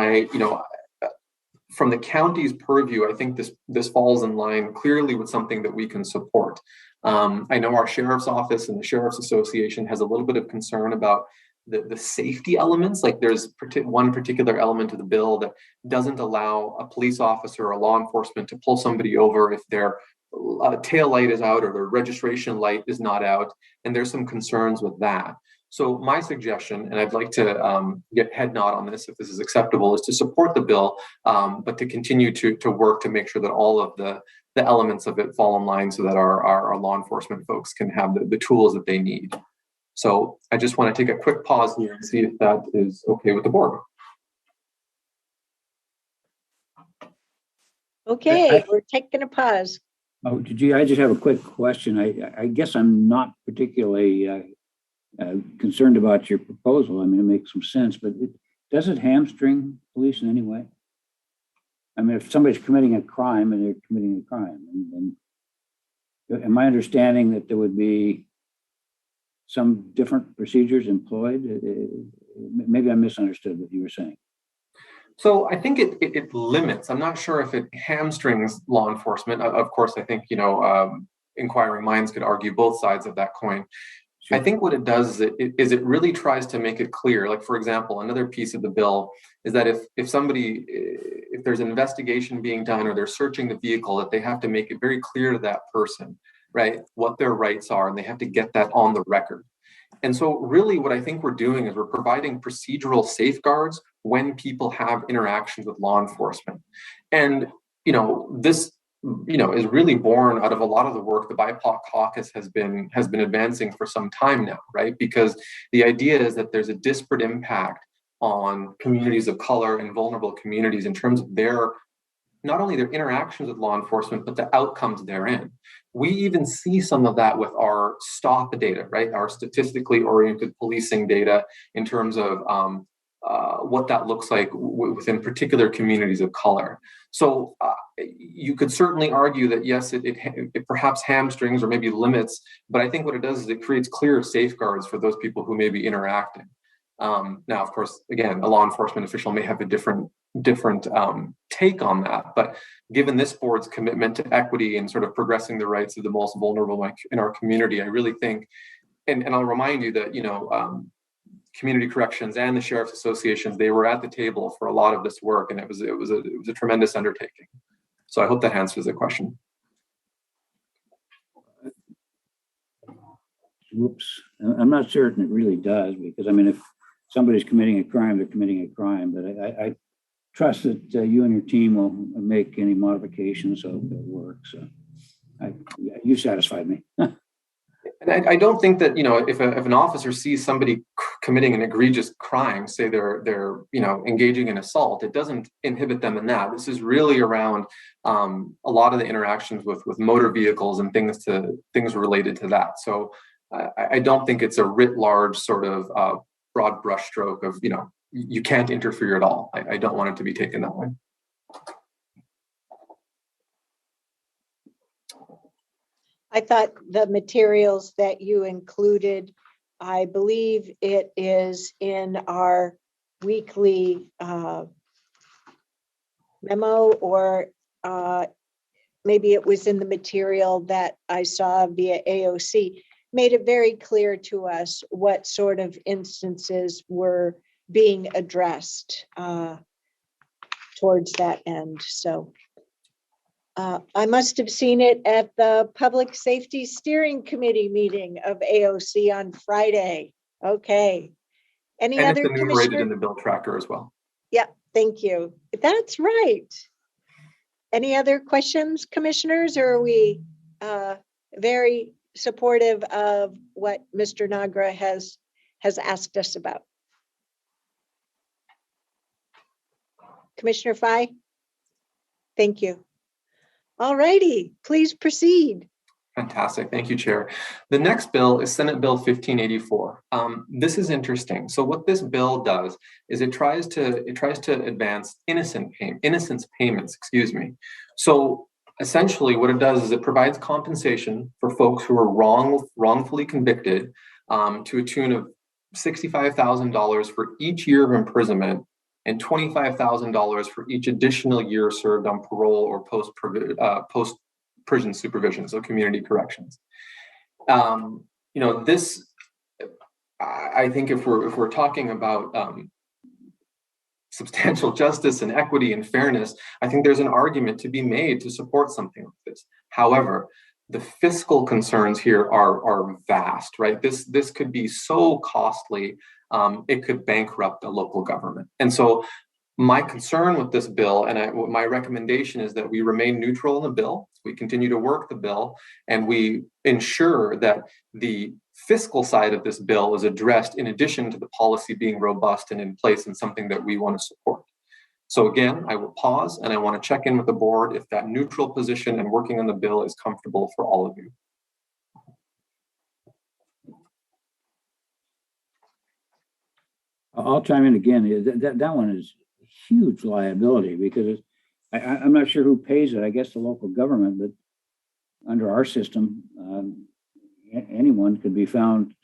from the county's purview, I think this falls in line clearly with something that we can support. I know our sheriff's office and the Sheriff's Association has a little bit of concern about the safety elements. Like there's one particular element of the bill that doesn't allow a police officer or law enforcement to pull somebody over if their tail light is out or their registration light is not out, and there's some concerns with that. So my suggestion, and I'd like to get head nod on this if this is acceptable, is to support the bill, but to continue to work to make sure that all of the elements of it fall in line so that our law enforcement folks can have the tools that they need. So I just want to take a quick pause here and see if that is okay with the board. Okay, we're taking a pause. Oh, I just have a quick question. I guess I'm not particularly concerned about your proposal. I mean, it makes some sense, but does it hamstring police in any way? I mean, if somebody's committing a crime and they're committing a crime, and am I understanding that there would be some different procedures employed? Maybe I misunderstood what you were saying. So I think it limits. I'm not sure if it hamstrings law enforcement. Of course, I think, inquiring minds could argue both sides of that coin. Sure. I think what it does is it really tries to make it clear. Like, for example, another piece of the bill is that if there's an investigation being done or they're searching the vehicle, that they have to make it very clear to that person, right, what their rights are, and they have to get that on the record. And so really what I think we're doing is we're providing procedural safeguards when people have interactions with law enforcement. And, this, is really born out of a lot of the work the BIPOC caucus has been advancing for some time now, right? Because the idea is that there's a disparate impact on communities of color and vulnerable communities in terms of not only their interactions with law enforcement, but the outcomes therein. We even see some of that with our STOP data, right? Our statistically oriented policing data in terms of what that looks like within particular communities of color. So you could certainly argue that yes, it perhaps hamstrings or maybe limits, but I think what it does is it creates clear safeguards for those people who may be interacting. Now, of course, again, a law enforcement official may have a different take on that, but given this board's commitment to equity and sort of progressing the rights of the most vulnerable in our community, I really think, and I'll remind you that, community corrections and the sheriff's associations, they were at the table for a lot of this work, and it was a tremendous undertaking. So I hope that answers the question. Whoops, I'm not certain it really does, because I mean, if somebody's committing a crime, they're committing a crime, but I trust that you and your team will make any modifications so it works. So you satisfied me. And I don't think that, if an officer sees somebody committing an egregious crime, say they're engaging in assault, it doesn't inhibit them in that. This is really around a lot of the interactions with motor vehicles and things related to that. So I don't think it's a writ large sort of broad brushstroke of, you can't interfere at all. I don't want it to be taken that way. I thought the materials that you included, I believe it is in our weekly memo, or maybe it was in the material that I saw via AOC, made it very clear to us what sort of instances were being addressed towards that end. So I must have seen it at the Public Safety Steering Committee meeting of AOC on Friday. Okay. Any and other it's enumerated commissioner? in the bill tracker as well. Yeah, thank you. That's right. Any other questions, commissioners, or are we very supportive of what Mr. Nagra has asked us about? Commissioner Fye? Thank you. All righty, please proceed. Fantastic. Thank you, Chair. The next bill is Senate Bill 1584. This is interesting. So what this bill does is it tries to advance innocence payments, So essentially what it does is it provides compensation for folks who are wrongfully convicted to a tune of $65,000 for each year of imprisonment and $25,000 for each additional year served on parole or post prison supervision, so community corrections. This, I think, if we're talking about substantial justice and equity and fairness, I think there's an argument to be made to support something like this. However, the fiscal concerns here are vast, right? This could be so costly. It could bankrupt a local government. And so my concern with this bill, and my recommendation is that we remain neutral in the bill, we continue to work the bill, and we ensure that the fiscal side of this bill is addressed in addition to the policy being robust and in place and something that we want to support. So again, I will pause and I want to check in with the board if that neutral position and working on the bill is comfortable for all of you. I'll chime in again. That one is huge liability, because I'm not sure who pays it. I guess the local government, but under our system, anyone could be found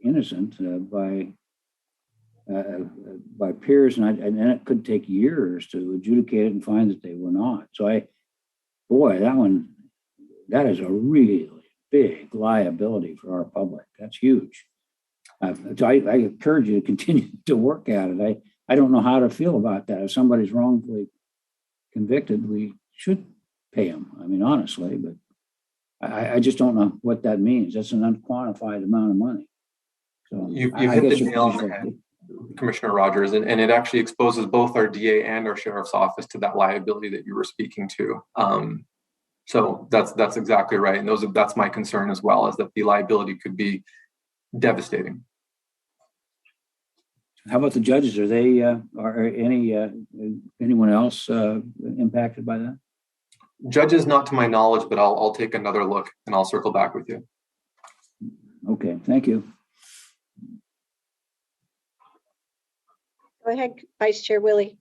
innocent by peers, and then it could take years to adjudicate it and find that they were not. So that is a really big liability for our public. That's huge. So I encourage you to continue to work at it. I don't know how to feel about that. If somebody's wrongfully convicted, we should pay them. I mean, honestly, but I just don't know what that means. That's an unquantified amount of money. So you hit the nail on the head, Commissioner Rogers, and it actually exposes both our DA and our Sheriff's Office to that liability that you were speaking to. So that's exactly right. And that's my concern as well, is that the liability could be devastating. How about the judges? Are they anyone else impacted by that? Judges, not to my knowledge, but I'll take another look and I'll circle back with you. Okay, thank you. Go ahead, Vice Chair Willie.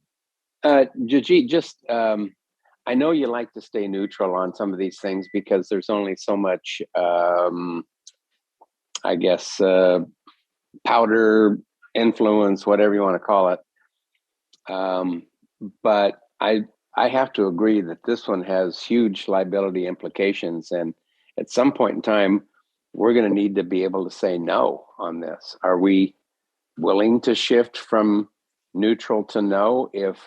Jri, just I know you like to stay neutral on some of these things because there's only so much, I guess, powder influence, whatever you want to call it. But I have to agree that this one has huge liability implications, and at some point in time, we're going to need to be able to say no on this. Are we willing to shift from neutral to no if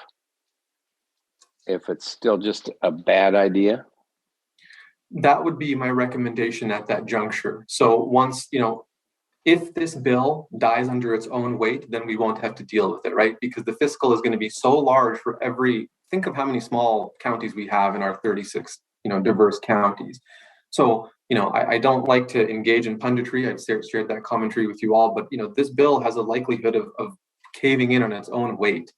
it's still just a bad idea? That would be my recommendation at that juncture. So once, if this bill dies under its own weight, then we won't have to deal with it, right? Because the fiscal is going to be so large for think of how many small counties we have in our 36, diverse counties. So, I don't like to engage in punditry. I've shared that commentary with you all, but, this bill has a likelihood of caving in on its own weight.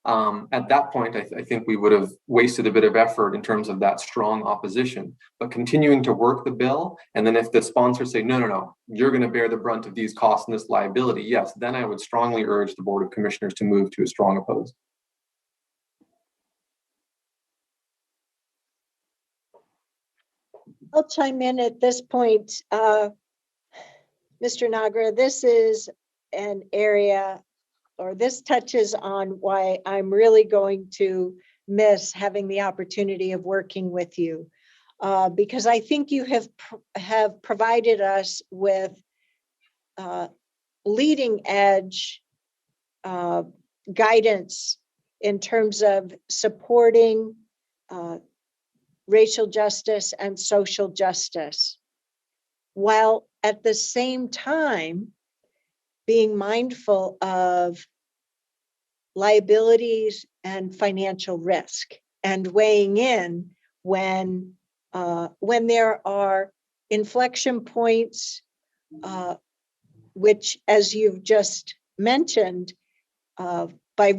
At that point, I think we would have wasted a bit of effort in terms of that strong opposition, but continuing to work the bill. And then if the sponsors say, no, you're going to bear the brunt of these costs and this liability, yes, then I would strongly urge the Board of Commissioners to move to a strong oppose. I'll chime in at this point. Mr. Nagra, this is an area, or this touches on why I'm really going to miss having the opportunity of working with you, because I think you have provided us with leading edge guidance in terms of supporting racial justice and social justice, while at the same time being mindful of liabilities and financial risk, and weighing in when there are inflection points, which, as you've just mentioned, by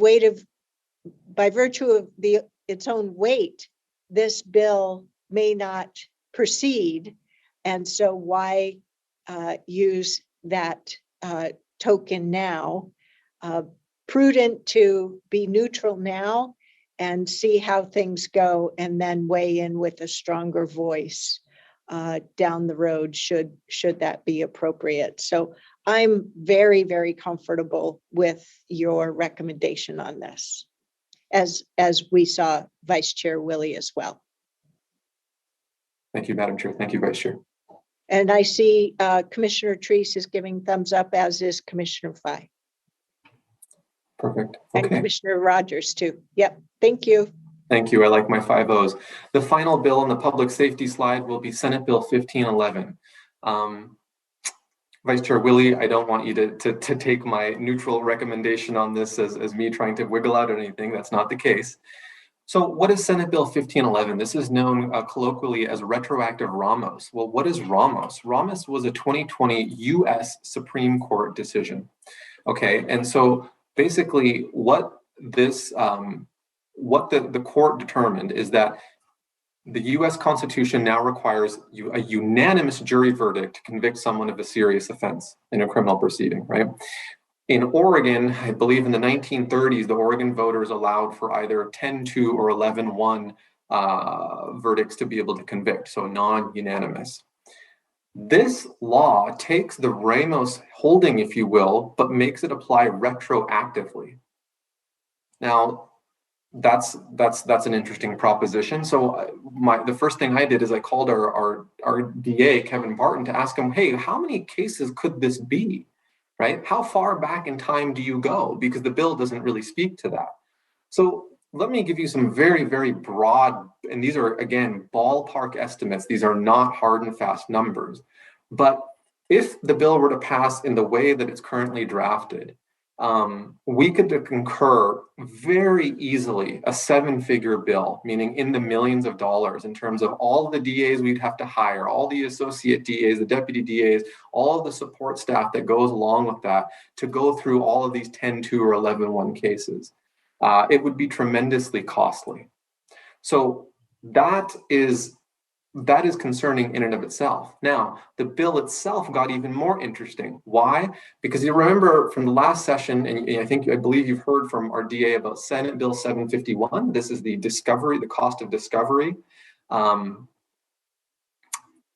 virtue of its own weight, this bill may not proceed. And so why use that token now? Prudent to be neutral now and see how things go, and then weigh in with a stronger voice down the road should that be appropriate. So I'm very, very comfortable with your recommendation on this, as we saw Vice Chair Willie as well. Thank you, Madam Chair. Thank you, Vice Chair. And I see Commissioner Treese is giving thumbs up, as is Commissioner Fye. Perfect. Okay. And Commissioner Rogers too. Yep. Thank you. Thank you. I like my 5 O's. The final bill on the public safety slide will be Senate Bill 1511. Vice Chair Willie, I don't want you to take my neutral recommendation on this as me trying to wiggle out anything. That's not the case. So what is Senate Bill 1511? This is known colloquially as retroactive Ramos. Well, what is Ramos? Ramos was a 2020 U.S. Supreme Court decision. Okay, and so basically what this, what the court determined is that the U.S. Constitution now requires a unanimous jury verdict to convict someone of a serious offense in a criminal proceeding, right? In Oregon, I believe in the 1930s, the Oregon voters allowed for either 10-2 or 11-1 verdicts to be able to convict, so non-unanimous. This law takes the Ramos holding, if you will, but makes it apply retroactively. Now, that's an interesting proposition. So the first thing I did is I called our DA, Kevin Barton, to ask him, hey, how many cases could this be? Right? How far back in time do you go? Because the bill doesn't really speak to that. So let me give you some very, very broad, and these are, again, ballpark estimates. These are not hard and fast numbers. But if the bill were to pass in the way that it's currently drafted, we could concur very easily a 7-figure bill, meaning in the millions of dollars in terms of all the DAs we'd have to hire, all the associate DAs, the deputy DAs, all of the support staff that goes along with that to go through all of these 10-2 or 11-1 cases. It would be tremendously costly. So that is that is concerning in and of itself. Now, the bill itself got even more interesting. Why? Because you remember from the last session, and I believe you've heard from our DA about Senate Bill 751. This is the cost of discovery.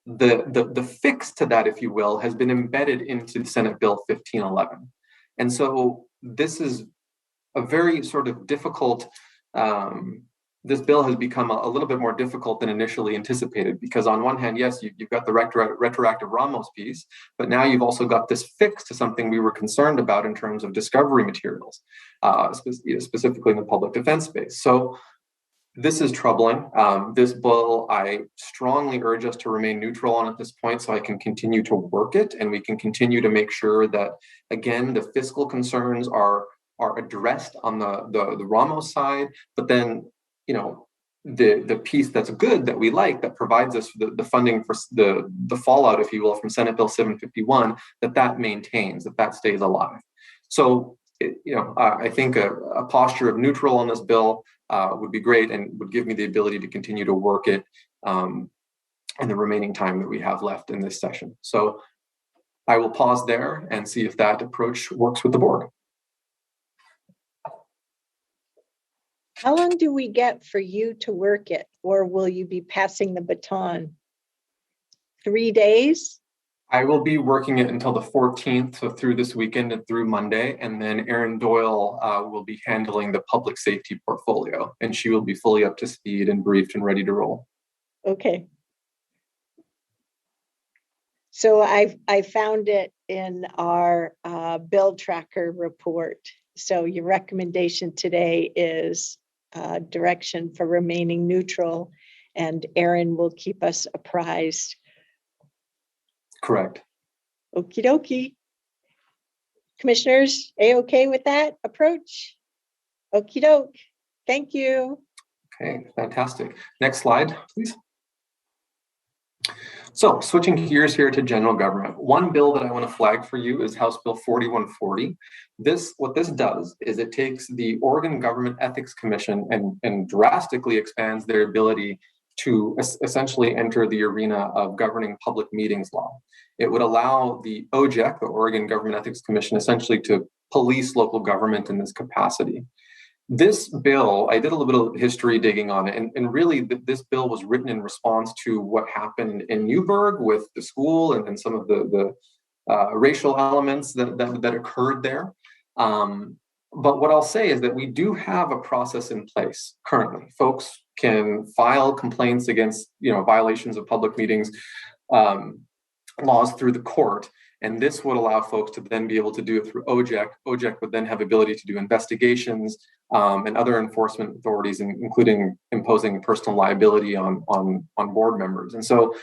The fix to that, if you will, has been embedded into Senate Bill 1511. And so this is a very sort of difficult, this bill has become a little bit more difficult than initially anticipated, because on one hand, yes, you've got the retroactive Ramos piece, but now you've also got this fix to something we were concerned about in terms of discovery materials, specifically in the public defense space. So this is troubling. This bill, I strongly urge us to remain neutral on at this point so I can continue to work it, and we can continue to make sure that, again, the fiscal concerns are addressed on the Ramos side, but then, the piece that's good, that we like, that provides us the funding for the fallout, if you will, from Senate Bill 751, that maintains, that stays alive. So, I think a posture of neutral on this bill would be great, and would give me the ability to continue to work it in the remaining time that we have left in this session. So I will pause there and see if that approach works with the board. How long do we get for you to work it, or will you be passing the baton? 3 days? I will be working it until the 14th, so through this weekend and through Monday, and then Erin Doyle will be handling the public safety portfolio, and she will be fully up to speed and briefed and ready to roll. Okay. So I found it in our bill tracker report. So your recommendation today is direction for remaining neutral, and Erin will keep us apprised. Correct. Okie dokie. Commissioners, A-okay with that approach? Okie doke. Thank you. Okay, fantastic. Next slide, please. So switching gears here to general government, one bill that I want to flag for you is House Bill 4140. What this does is it takes the Oregon Government Ethics Commission and drastically expands their ability to essentially enter the arena of governing public meetings law. It would allow the OJEC, the Oregon Government Ethics Commission, essentially to police local government in this capacity. This bill, I did a little bit of history digging on it, and really this bill was written in response to what happened in Newburgh with the school and some of the racial elements that occurred there. But what I'll say is that we do have a process in place currently. Folks can file complaints against violations of public meetings laws through the court. And this would allow folks to then be able to do it through OJEC. OJEC would then have ability to do investigations and other enforcement authorities, including imposing personal liability on board members. And so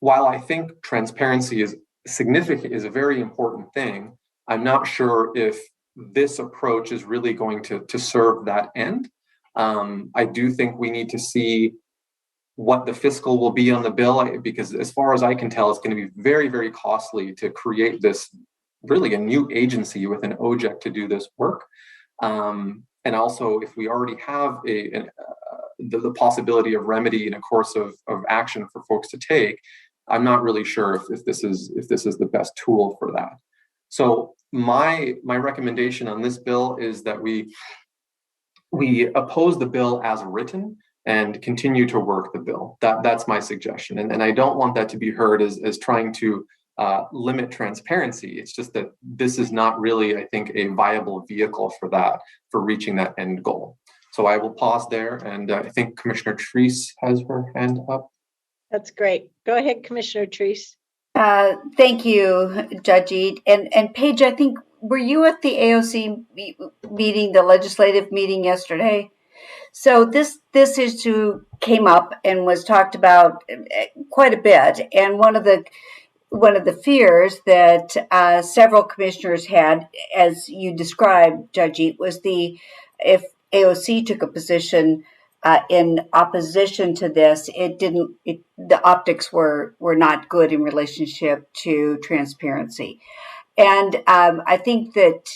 while I think transparency is significant, is a very important thing, I'm not sure if this approach is really going to serve that end. I do think we need to see what the fiscal will be on the bill, because as far as I can tell, it's going to be very, very costly to create this really a new agency with an OJEC to do this work. And also, if we already have the possibility of remedy in a course of action for folks to take, I'm not really sure if this is the best tool for that. So my recommendation on this bill is that we oppose the bill as written and continue to work the bill. That's my suggestion. And I don't want that to be heard as trying to limit transparency. It's just that this is not really, I think, a viable vehicle for reaching that end goal. So I will pause there, and I think Commissioner Treese has her hand up. That's great. Go ahead, Commissioner Treese. Thank you, Judge Eade. And Paige, I think, were you at the AOC meeting, the legislative meeting yesterday? So this issue came up and was talked about quite a bit. And one of the fears that several commissioners had, as you described, Judge Eade, was if AOC took a position in opposition to this, the optics were not good in relationship to transparency. And I think that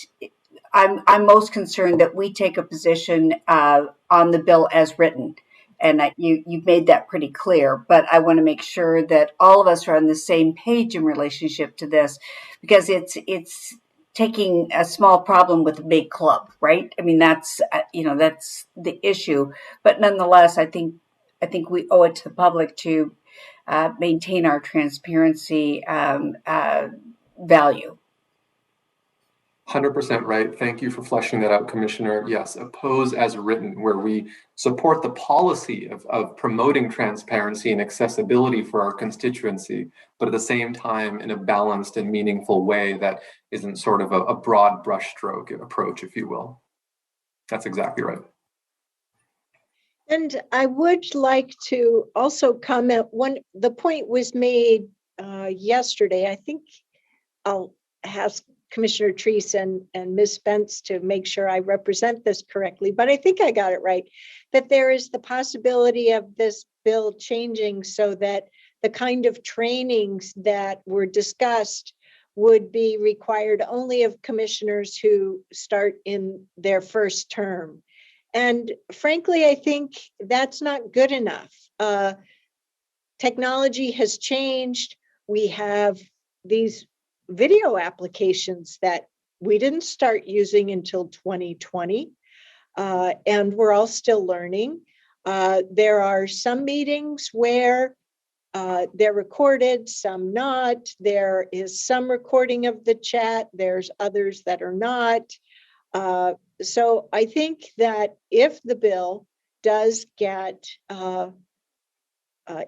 I'm most concerned that we take a position on the bill as written, And you've made that pretty clear, but I want to make sure that all of us are on the same page in relationship to this, because it's taking a small problem with a big club, right? I mean, that's that's the issue. But nonetheless, I think we owe it to the public to maintain our transparency value. 100% right. Thank you for fleshing that out, Commissioner. Yes, oppose as written, where we support the policy of promoting transparency and accessibility for our constituency, but at the same time in a balanced and meaningful way that isn't sort of a broad brushstroke approach, if you will. That's exactly right. And I would like to also comment, the point was made yesterday. I think I'll ask Commissioner Treese and Ms. Spence to make sure I represent this correctly, but I think I got it right, that there is the possibility of this bill changing so that the kind of trainings that were discussed would be required only of commissioners who start in their first term. And frankly, I think that's not good enough. Technology has changed. We have these video applications that we didn't start using until 2020, and we're all still learning. There are some meetings where they're recorded, some not. There is some recording of the chat. There's others that are not. So I think that if the bill does get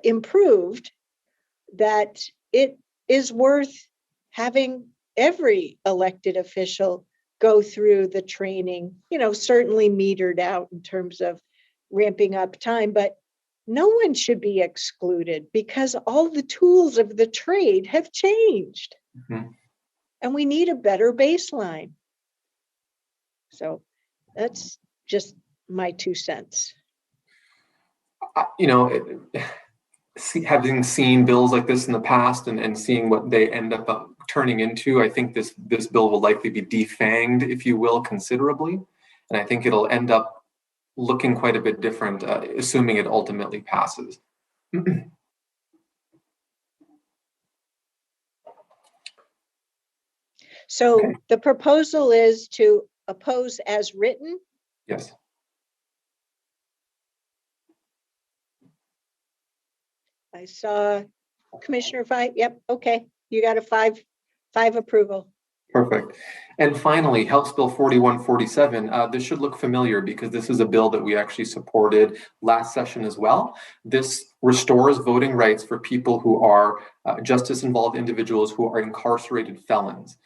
improved, that it is worth having every elected official go through the training, certainly metered out in terms of ramping up time, but no one should be excluded because all the tools of the trade have changed. Mm-hmm. And we need a better baseline. So that's just my 2 cents. Having seen bills like this in the past and seeing what they end up turning into, I think this bill will likely be defanged, if you will, considerably. And I think it'll end up looking quite a bit different, assuming it ultimately passes. So okay. The proposal is to oppose as written? Yes. I saw Commissioner 5. Yep. Okay. You got a 5 approval. Perfect. And finally, House Bill 4147. This should look familiar because this is a bill that we actually supported last session as well. This restores voting rights for people who are justice-involved individuals who are incarcerated felons.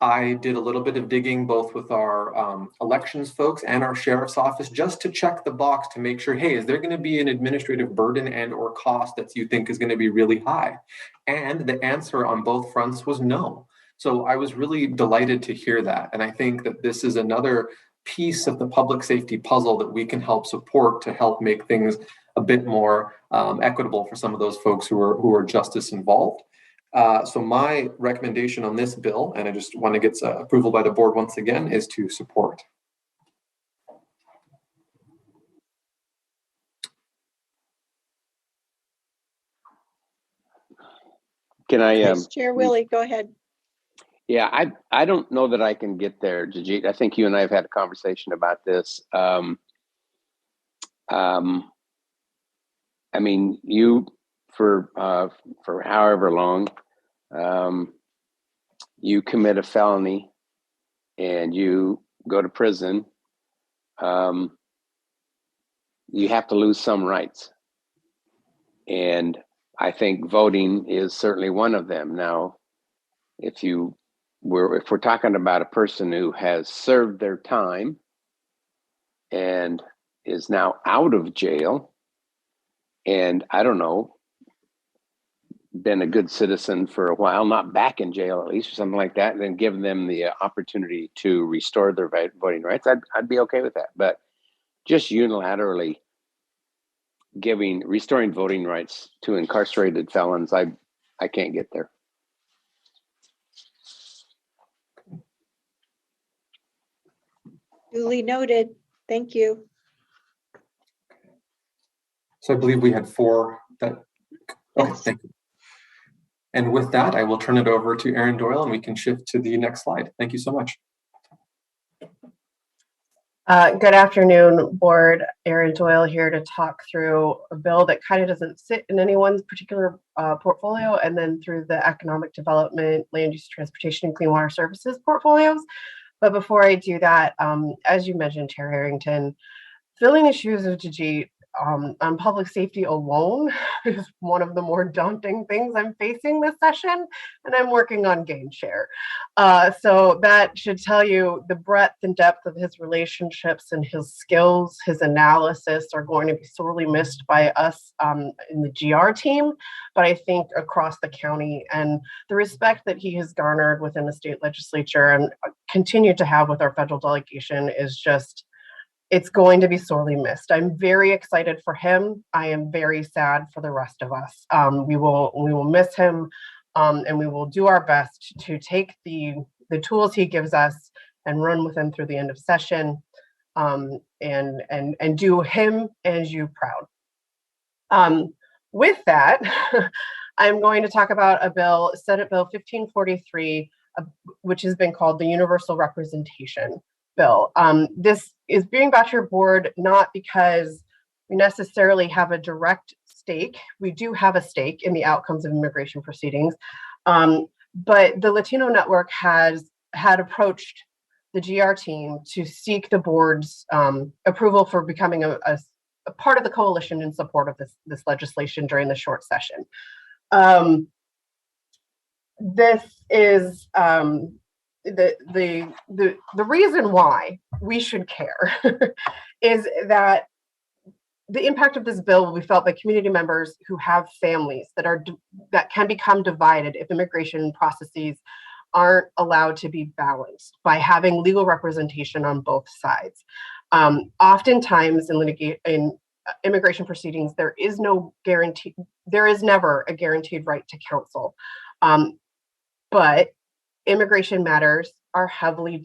I did a little bit of digging both with our elections folks and our sheriff's office just to check the box to make sure, hey, is there going to be an administrative burden and or cost that you think is going to be really high? And the answer on both fronts was no. So I was really delighted to hear that. And I think that this is another piece of the public safety puzzle that we can help support to help make things a bit more equitable for some of those folks who are justice involved. So my recommendation on this bill, and I just want to get approval by the board once again, is to support. Can I? Vice Chair Willie, go ahead. Yeah, I don't know that I can get there, Jri. I think you and I have had a conversation about this. I mean, you for however long, you commit a felony and you go to prison, you have to lose some rights. And I think voting is certainly one of them. Now, if we're talking about a person who has served their time and is now out of jail, and I don't know, been a good citizen for a while, not back in jail at least, or something like that, and then give them the opportunity to restore their voting rights, I'd be okay with that. But just unilaterally restoring voting rights to incarcerated felons, I can't get there. Duly noted. Thank you. So I believe we had 4 that, okay, Yes. thank you. And with that, I will turn it over to Erin Doyle and we can shift to the next slide. Thank you so much. Good afternoon, board. Erin Doyle here to talk through a bill that kind of doesn't sit in anyone's particular portfolio, and then through the economic development, land use, transportation, and clean water services portfolios. But before I do that, as you mentioned, Chair Harrington, filling the shoes of Jri on public safety alone is one of the more daunting things I'm facing this session, and I'm working on gain share. So that should tell you the breadth and depth of his relationships and his skills, his analysis are going to be sorely missed by us in the GR team, but I think across the county, and the respect that he has garnered within the state legislature and continue to have with our federal delegation is just, it's going to be sorely missed. I'm very excited for him. I am very sad for the rest of us. We will miss him, and we will do our best to take the tools he gives us and run with him through the end of session, and do him and you proud. With that, I'm going to talk about a bill, Senate Bill 1543, which has been called the Universal Representation Bill. This is being brought to your board not because we necessarily have a direct stake. We do have a stake in the outcomes of immigration proceedings, but the Latino Network had approached the GR team to seek the board's approval for becoming a part of the coalition in support of this legislation during the short session. This is the reason why we should care is that the impact of this bill will be felt by community members who have families that can become divided if immigration processes aren't allowed to be balanced by having legal representation on both sides. Oftentimes in immigration proceedings, there is never a guaranteed right to counsel. But immigration matters are heavily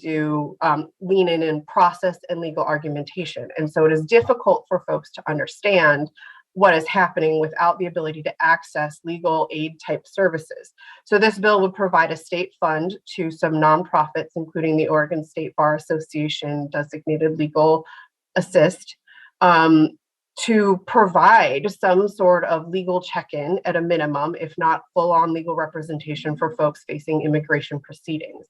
lean in process and legal argumentation. And so it is difficult for folks to understand what is happening without the ability to access legal aid type services. So this bill would provide a state fund to some nonprofits, including the Oregon State Bar Association Designated Legal Assist, to provide some sort of legal check-in at a minimum, if not full-on legal representation for folks facing immigration proceedings.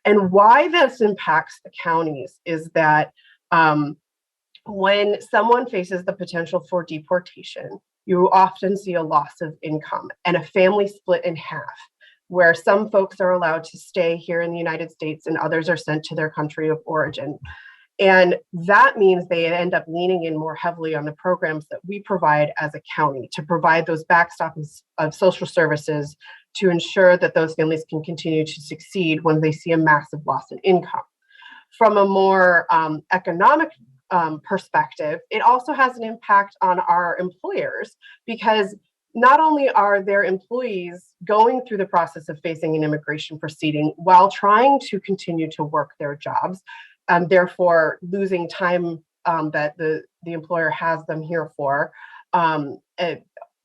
And why this impacts the counties is that when someone faces the potential for deportation, you often see a loss of income and a family split in half, where some folks are allowed to stay here in the United States and others are sent to their country of origin. And that means they end up leaning in more heavily on the programs that we provide as a county to provide those backstops of social services to ensure that those families can continue to succeed when they see a massive loss in income. From a more economic perspective, it also has an impact on our employers, because not only are their employees going through the process of facing an immigration proceeding while trying to continue to work their jobs, therefore losing time that the employer has them here for,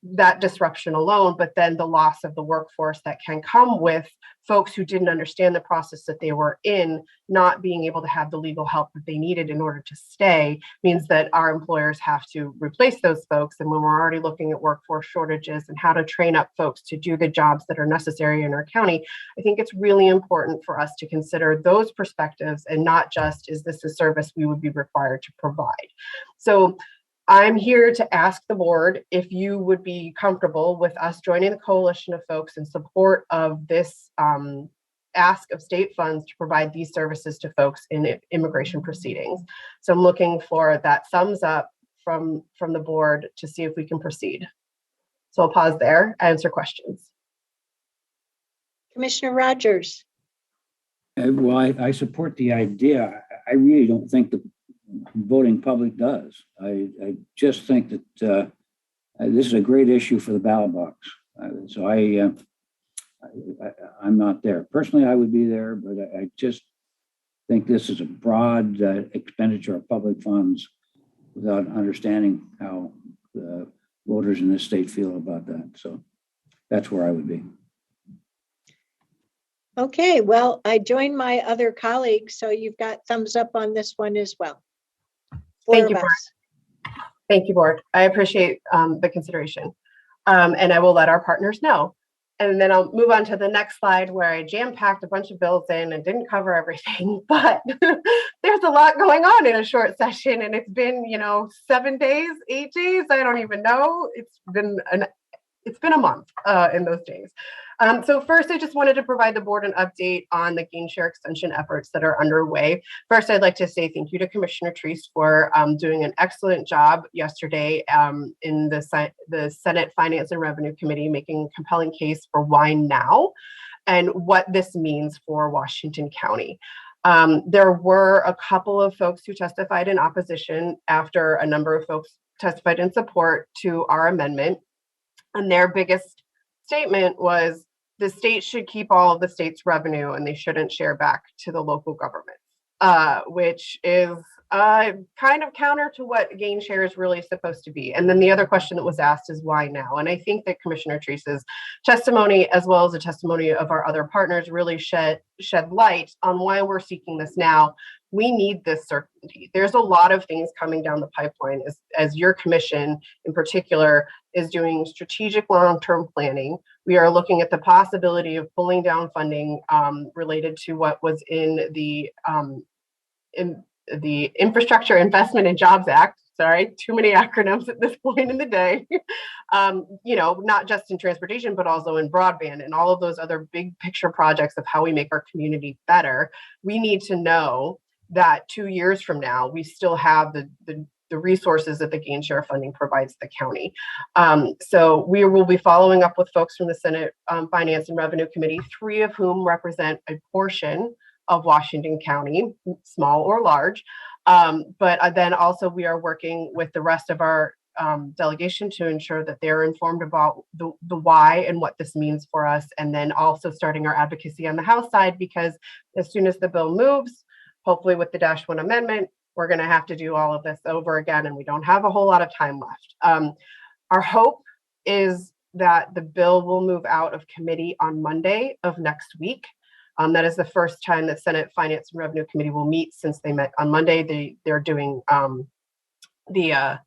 that disruption alone, but then the loss of the workforce that can come with folks who didn't understand the process that they were in, not being able to have the legal help that they needed in order to stay, means that our employers have to replace those folks. And when we're already looking at workforce shortages and how to train up folks to do the jobs that are necessary in our county, I think it's really important for us to consider those perspectives and not just, is this a service we would be required to provide? So I'm here to ask the board if you would be comfortable with us joining the coalition of folks in support of this ask of state funds to provide these services to folks in immigration proceedings. So I'm looking for that thumbs up from the board to see if we can proceed. So I'll pause there, answer questions. Commissioner Rogers. Well, I support the idea. I really don't think the voting public does. I just think that this is a great issue for the ballot box. So I'm not there. Personally, I would be there, but I just think this is a broad expenditure of public funds without understanding how voters in this state feel about that. So that's where I would be. Okay, well, I joined my other colleagues, so you've got thumbs up on this one as well. Thank you, Board. Thank you, Board. I appreciate the consideration. And I will let our partners know. And then I'll move on to the next slide where I jam-packed a bunch of bills in and didn't cover everything, but there's a lot going on in a short session, and it's been, 7 days, 8 days, I don't even know. It's been a month in those days. So first, I just wanted to provide the board an update on the gain share extension efforts that are underway. First, I'd like to say thank you to Commissioner Treese for doing an excellent job yesterday in the Senate Finance and Revenue Committee, making a compelling case for why now and what this means for Washington County. There were a couple of folks who testified in opposition after a number of folks testified in support to our amendment. And their biggest statement was the state should keep all of the state's revenue and they shouldn't share back to the local government, which is kind of counter to what gain share is really supposed to be. And then the other question that was asked is why now? And I think that Commissioner Treese's testimony, as well as the testimony of our other partners, really shed light on why we're seeking this now. We need this certainty. There's a lot of things coming down the pipeline as your commission in particular is doing strategic long-term planning. We are looking at the possibility of pulling down funding related to what was in the Infrastructure Investment and Jobs Act. Sorry, too many acronyms at this point in the day. Not just in transportation, but also in broadband and all of those other big picture projects of how we make our community better. We need to know that 2 years from now, we still have the resources that the gain share funding provides the county. So we will be following up with folks from the Senate Finance and Revenue Committee, 3 of whom represent a portion of Washington County, small or large. But then also we are working with the rest of our delegation to ensure that they're informed about the why and what this means for us. And then also starting our advocacy on the House side, because as soon as the bill moves, hopefully with the -1 amendment, we're going to have to do all of this over again, and we don't have a whole lot of time left. Our hope is that the bill will move out of committee on Monday of next week. That is the first time that Senate Finance and Revenue Committee will meet since they met on Monday. They're doing the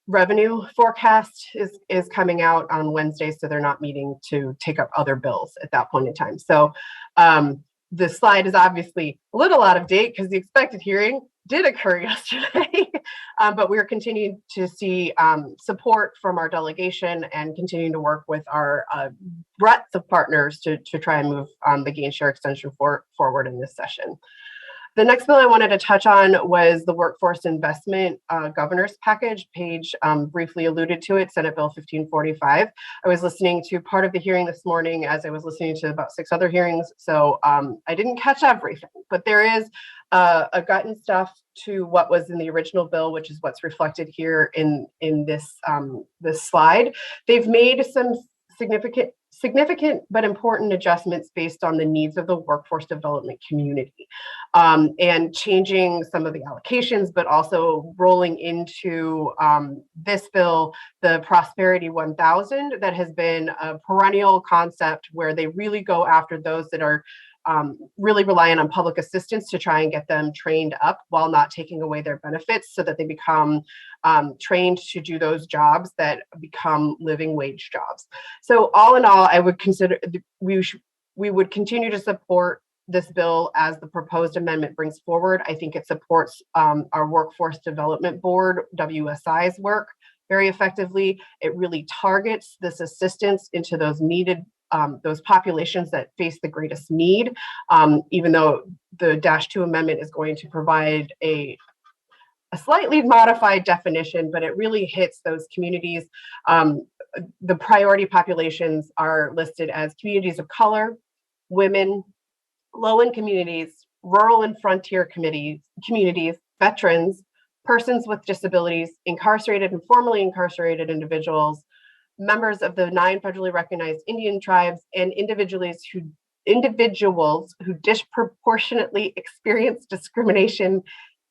revenue forecast is coming out on Wednesday, so they're not meeting to take up other bills at that point in time. So the slide is obviously a little out of date because the expected hearing did occur yesterday, but we're continuing to see support from our delegation and continuing to work with our breadth of partners to try and move the gain share extension forward in this session. The next bill I wanted to touch on was the workforce investment governor's package. Paige briefly alluded to it, Senate Bill 1545. I was listening to part of the hearing this morning as I was listening to about 6 other hearings. So I didn't catch everything, but there is a gut and stuff to what was in the original bill, which is what's reflected here in this slide. They've made some significant but important adjustments based on the needs of the workforce development community, and changing some of the allocations, but also rolling into this bill the Prosperity 1000 that has been a perennial concept where they really go after those that are really relying on public assistance to try and get them trained up while not taking away their benefits so that they become trained to do those jobs that become living wage jobs. So all in all, I would consider we would continue to support this bill as the proposed amendment brings forward. I think it supports our Workforce Development Board, WSI's work very effectively. It really targets this assistance into those needed those populations that face the greatest need, even though the -2 amendment is going to provide a slightly modified definition, but it really hits those communities. The priority populations are listed as communities of color, women, low-income communities, rural and frontier communities, veterans, persons with disabilities, incarcerated and formerly incarcerated individuals, members of the 9 federally recognized Indian tribes, and individuals who disproportionately experience discrimination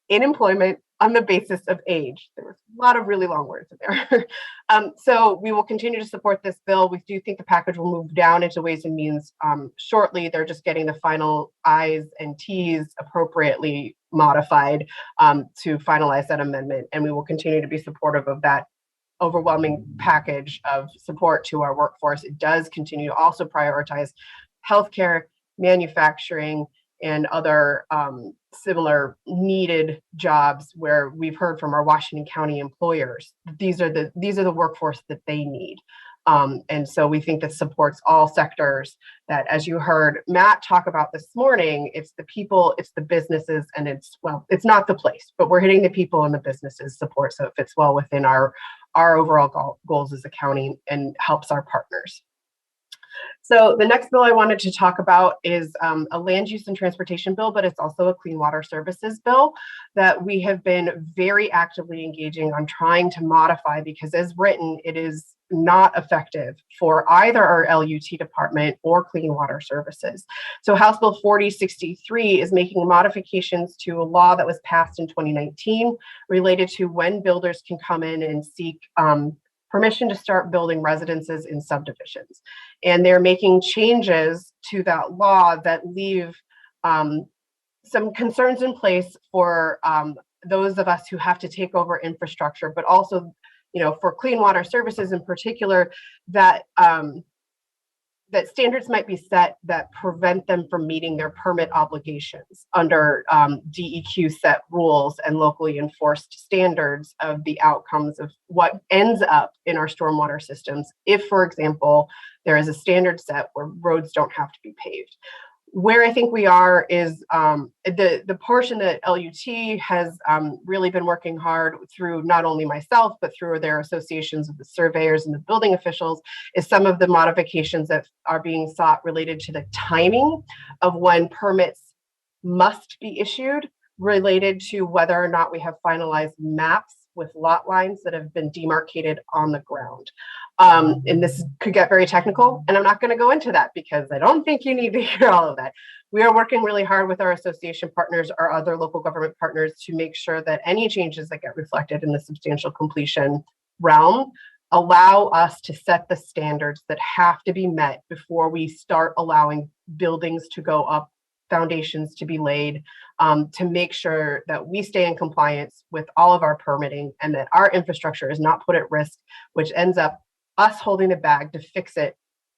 in employment, on the basis of age. There was a lot of really long words in there. So we will continue to support this bill. We do think the package will move down into Ways and Means shortly. They're just getting the final I's and T's appropriately modified to finalize that amendment. And we will continue to be supportive of that overwhelming package of support to our workforce. It does continue to also prioritize healthcare, manufacturing, and other similar needed jobs where we've heard from our Washington County employers. These are the workforce that they need. And so we think that supports all sectors that, as you heard Matt talk about this morning, it's the people, it's the businesses, and it's not the place, but we're hitting the people and the businesses support. So it fits well within our overall goals as a county and helps our partners. So the next bill I wanted to talk about is a land use and transportation bill, but it's also a clean water services bill that we have been very actively engaging on trying to modify, because as written, it is not effective for either our LUT department or clean water services. So House Bill 4063 is making modifications to a law that was passed in 2019 related to when builders can come in and seek permission to start building residences in subdivisions. And they're making changes to that law that leave some concerns in place for those of us who have to take over infrastructure, but also, for clean water services in particular, that that standards might be set that prevent them from meeting their permit obligations under DEQ set rules and locally enforced standards of the outcomes of what ends up in our stormwater systems. If, for example, there is a standard set where roads don't have to be paved. Where I think we are is the portion that LUT has really been working hard through, not only myself, but through their associations of the surveyors and the building officials, is some of the modifications that are being sought related to the timing of when permits must be issued, related to whether or not we have finalized maps with lot lines that have been demarcated on the ground. And this could get very technical, and I'm not going to go into that because I don't think you need to hear all of that. We are working really hard with our association partners, our other local government partners, to make sure that any changes that get reflected in the substantial completion realm allow us to set the standards that have to be met before we start allowing buildings to go up, foundations to be laid, to make sure that we stay in compliance with all of our permitting and that our infrastructure is not put at risk, which ends up us holding the bag to fix it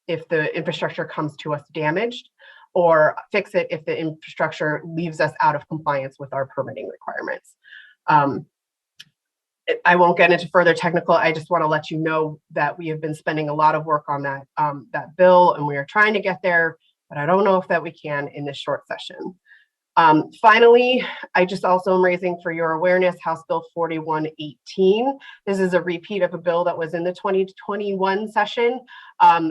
if the infrastructure comes to us damaged, or fix it if the infrastructure leaves us out of compliance with our permitting requirements. I won't get into further technical. I just want to let you know that we have been spending a lot of work on that bill, and we are trying to get there, but I don't know if that we can in this short session. Finally, I just also am raising for your awareness House Bill 4118. This is a repeat of a bill that was in the 2021 session,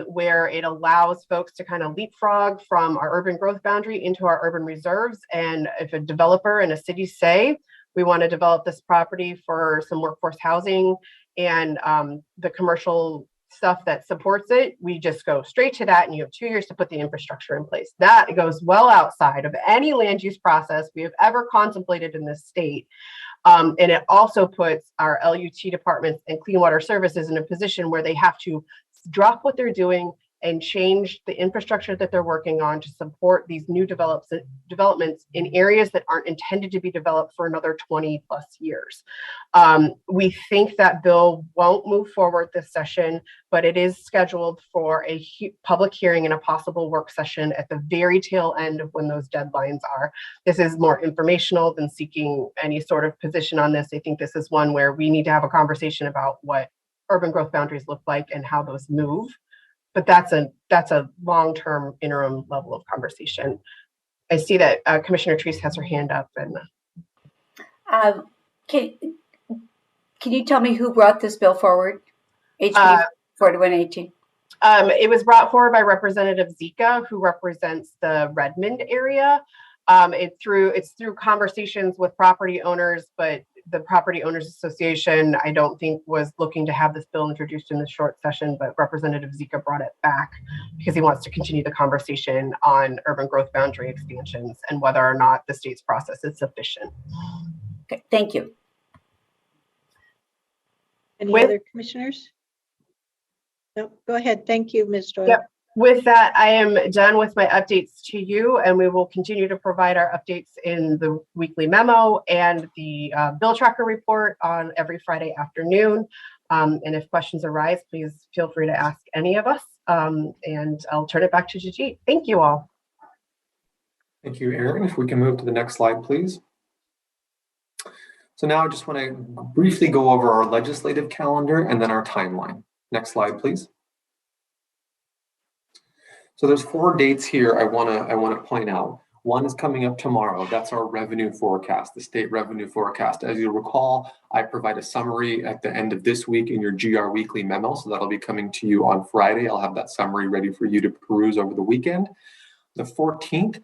where it allows folks to kind of leapfrog from our urban growth boundary into our urban reserves. And if a developer in a city say, we want to develop this property for some workforce housing and the commercial stuff that supports it, we just go straight to that, and you have 2 years to put the infrastructure in place. That goes well outside of any land use process we have ever contemplated in this state. And it also puts our LUT departments and clean water services in a position where they have to drop what they're doing and change the infrastructure that they're working on to support these new developments in areas that aren't intended to be developed for another 20 plus years. We think that bill won't move forward this session, but it is scheduled for a public hearing and a possible work session at the very tail end of when those deadlines are. This is more informational than seeking any sort of position on this. I think this is one where we need to have a conversation about what urban growth boundaries look like and how those move. But that's a long-term interim level of conversation. I see that Commissioner Treese has her hand up. And can you tell me who brought this bill forward? HB 4118. It was brought forward by Representative Zika, who represents the Redmond area. It's through conversations with property owners, but the Property Owners Association, I don't think, was looking to have this bill introduced in this short session, but Representative Zika brought it back because he wants to continue the conversation on urban growth boundary expansions and whether or not the state's process is sufficient. Okay, thank you. Any With- other commissioners? No, go ahead. Thank you, Ms. Doyle. Yep. With that, I am done with my updates to you, and we will continue to provide our updates in the weekly memo and the bill tracker report on every Friday afternoon. And if questions arise, please feel free to ask any of us. And I'll turn it back to Jri. Thank you all. Thank you, Erin. If we can move to the next slide, please. So now I just want to briefly go over our legislative calendar and then our timeline. Next slide, please. So there's 4 dates here I want to point out. One is coming up tomorrow. That's our revenue forecast, the state revenue forecast. As you recall, I provide a summary at the end of this week in your GR weekly memo. So that'll be coming to you on Friday. I'll have that summary ready for you to peruse over the weekend. The 14th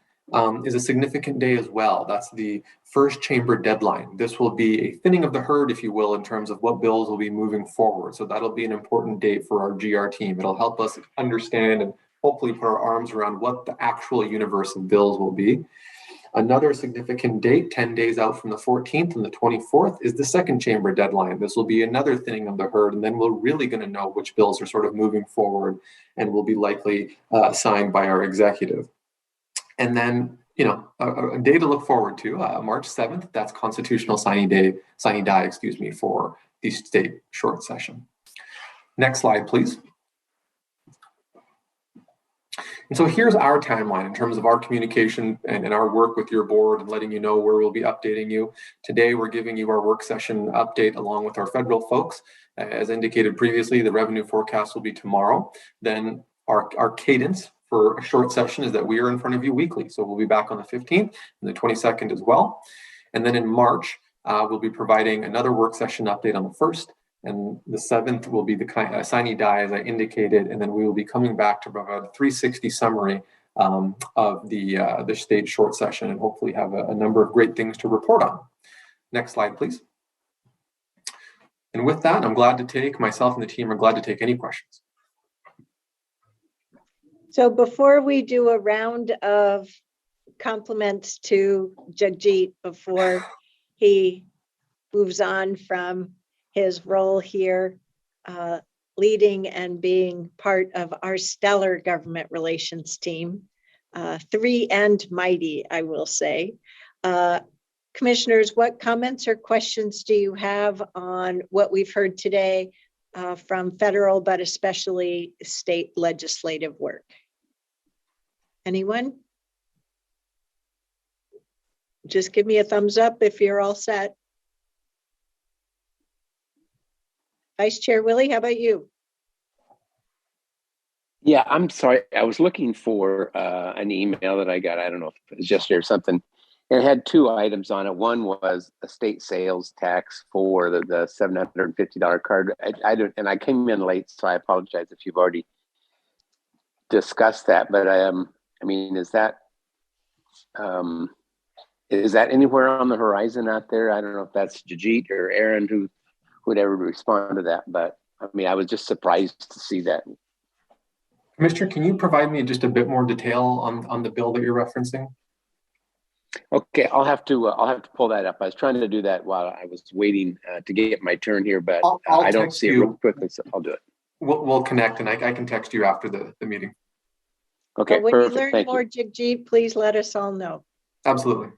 is a significant day as well. That's the first chamber deadline. This will be a thinning of the herd, if you will, in terms of what bills will be moving forward. So that'll be an important date for our GR team. It'll help us understand and hopefully put our arms around what the actual universe of bills will be. Another significant date, 10 days out from the 14th and the 24th, is the second chamber deadline. This will be another thinning of the herd, and then we're really going to know which bills are sort of moving forward and will be likely signed by our executive. And then, you know, a day to look forward to, March 7th, that's Constitutional Signing Die, for the state short session. Next slide, please. And so here's our timeline in terms of our communication and our work with your board and letting you know where we'll be updating you. Today, we're giving you our work session update along with our federal folks. As indicated previously, the revenue forecast will be tomorrow. Then our cadence for a short session is that we are in front of you weekly. So we'll be back on the 15th and the 22nd as well. And then in March, we'll be providing another work session update on the 1st. And the 7th will be the signee die, as I indicated, and then we will be coming back to provide a 360 summary of the state short session and hopefully have a number of great things to report on. Next slide, please. And with that, myself and the team are glad to take any questions. So before we do a round of compliments to Jagjeet before he moves on from his role here, leading and being part of our stellar government relations team, 3 and mighty, I will say. Commissioners, what comments or questions do you have on what we've heard today from federal, but especially state legislative work? Anyone? Just give me a thumbs up if you're all set. Vice Chair Willie, how about you? Yeah, I'm sorry. I was looking for an email that I got. I don't know if it was yesterday or something. It had 2 items on it. One was a state sales tax for the $750 card. I came in late, so I apologize if you've already discussed that. But I mean, is that anywhere on the horizon out there? I don't know if that's Jagjeet or Aaron who would ever respond to that, but I mean, I was just surprised to see that. Commissioner, can you provide me just a bit more detail on the bill that you're referencing? Okay, I'll have to pull that up. I was trying to do that while I was waiting to get my turn here, but I don't see it real quickly, so I'll do it. We'll connect, and I can text you after the meeting. Okay, when perfect. you learn Thank more, you. Jagjeet, please let us all know. Absolutely.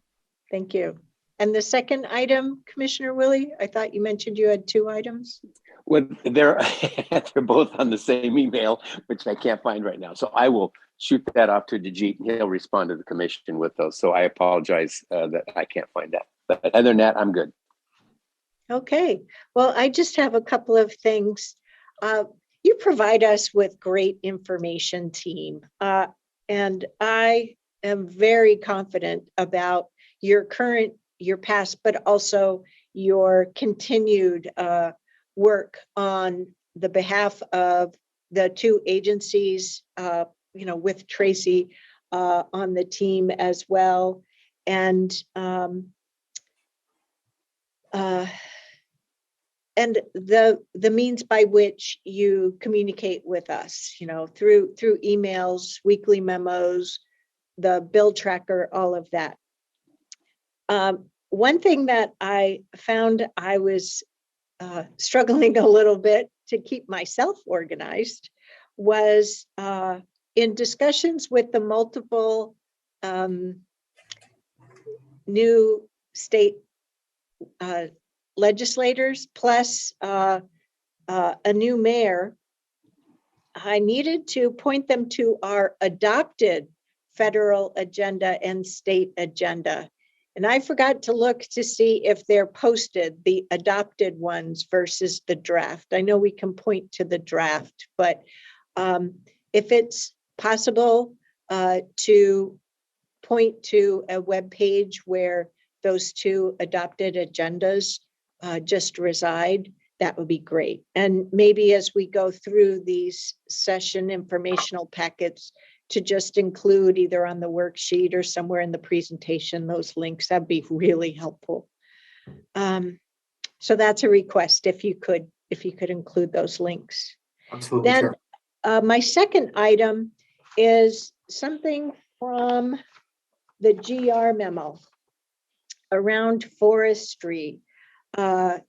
Thank you. And the second item, Commissioner Willie, I thought you mentioned you had 2 items. Well, they're both on the same email, which I can't find right now. So I will shoot that off to Jagjeet, and he'll respond to the commission with those. So I apologize that I can't find that. But other than that, I'm good. Okay. Well, I just have a couple of things. You provide us with great information, team. And I am very confident about your past, but also your continued work on the behalf of the 2 agencies, with Tracy on the team as well. And the means by which you communicate with us, through emails, weekly memos, the bill tracker, all of that. One thing that I found I was struggling a little bit to keep myself organized was in discussions with the multiple new state legislators, plus a new mayor, I needed to point them to our adopted federal agenda and state agenda. And I forgot to look to see if they're posted, the adopted ones versus the draft. I know we can point to the draft, but if it's possible to point to a web page where those two adopted agendas just reside, that would be great. And maybe as we go through these session informational packets, to just include either on the worksheet or somewhere in the presentation, those links, that'd be really helpful. So that's a request, if you could include those links. Absolutely, Then Chair. my second item is something from the GR memo around forestry. I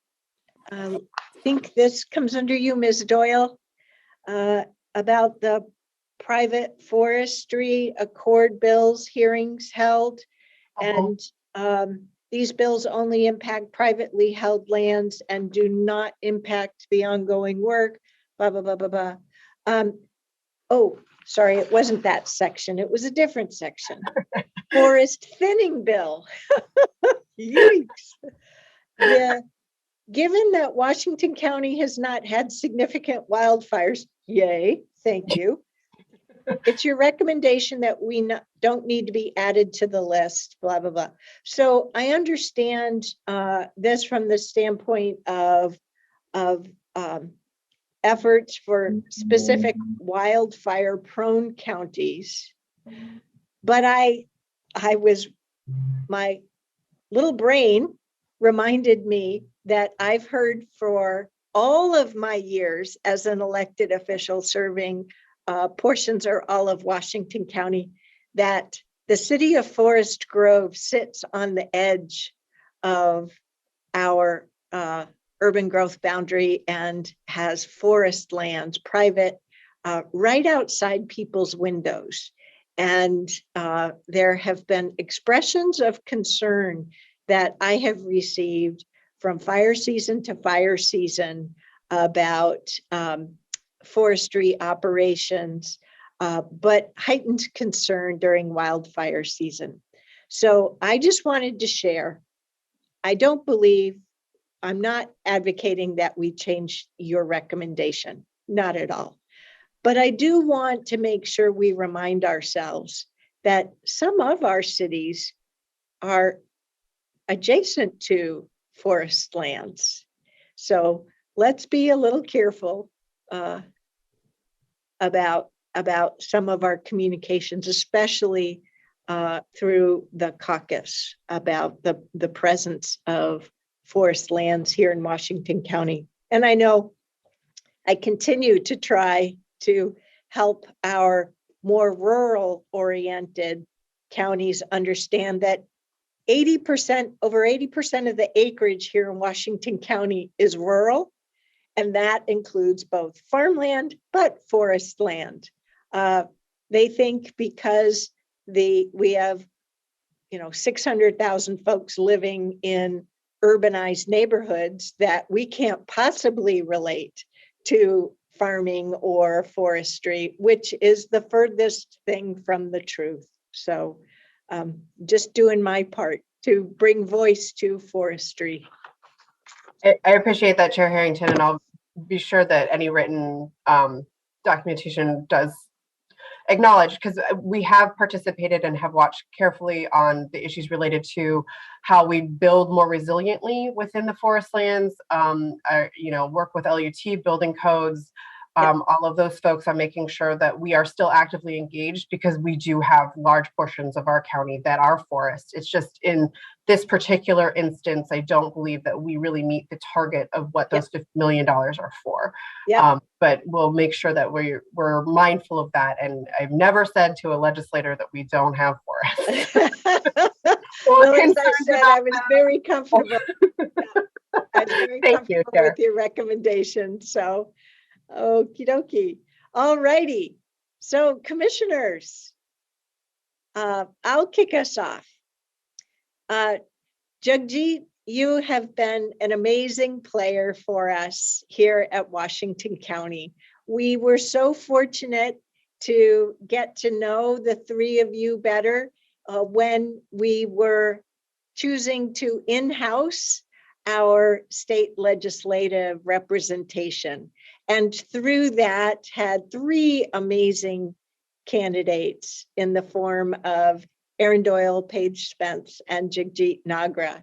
think this comes under you, Ms. Doyle, about the private forestry accord bills hearings held. And these bills only impact privately held lands and do not impact the ongoing work, blah, blah, blah, blah, blah. Oh, sorry, it wasn't that section. It was a different section. Forest thinning bill. Yikes. Yeah. Given that Washington County has not had significant wildfires, yay, thank you. It's your recommendation that we don't need to be added to the list, blah, blah, blah. So I understand this from the standpoint of efforts for specific wildfire prone counties. But my little brain reminded me that I've heard for all of my years as an elected official serving portions or all of Washington County, that the city of Forest Grove sits on the edge of our urban growth boundary and has forest lands, private, right outside people's windows. And there have been expressions of concern that I have received from fire season to fire season about forestry operations, but heightened concern during wildfire season. So I just wanted to share, I'm not advocating that we change your recommendation, not at all. But I do want to make sure we remind ourselves that some of our cities are adjacent to forest lands. So let's be a little careful about some of our communications, especially through the caucus, about the presence of forest lands here in Washington County. And I know I continue to try to help our more rural oriented counties understand that over 80% of the acreage here in Washington County is rural. And that includes both farmland, but forest land. They think because we have 600,000 folks living in urbanized neighborhoods that we can't possibly relate to farming or forestry, which is the furthest thing from the truth. So just doing my part to bring voice to forestry. I appreciate that, Chair Harrington, and I'll be sure that any written documentation does acknowledge, because we have participated and have watched carefully on the issues related to how we build more resiliently within the forest lands, work with LUT, building codes, all of those folks are making sure that we are still actively engaged, because we do have large portions of our county that are forests. It's just in this particular instance, I don't believe that we really meet the target of what those $50 million are for. But we'll make sure that we're mindful of that. And I've never said to a legislator that we don't have forests. Well, as I said, I was very comfortable. I was very Thank you, comfortable Chair. with your recommendation. So, okie dokie. All righty. So, commissioners, I'll kick us off. Jagjeet, you have been an amazing player for us here at Washington County. We were so fortunate to get to know the three of you better when we were choosing to in-house our state legislative representation. And through that, had three amazing candidates in the form of Erin Doyle, Paige Spence, and Jagjeet Nagra.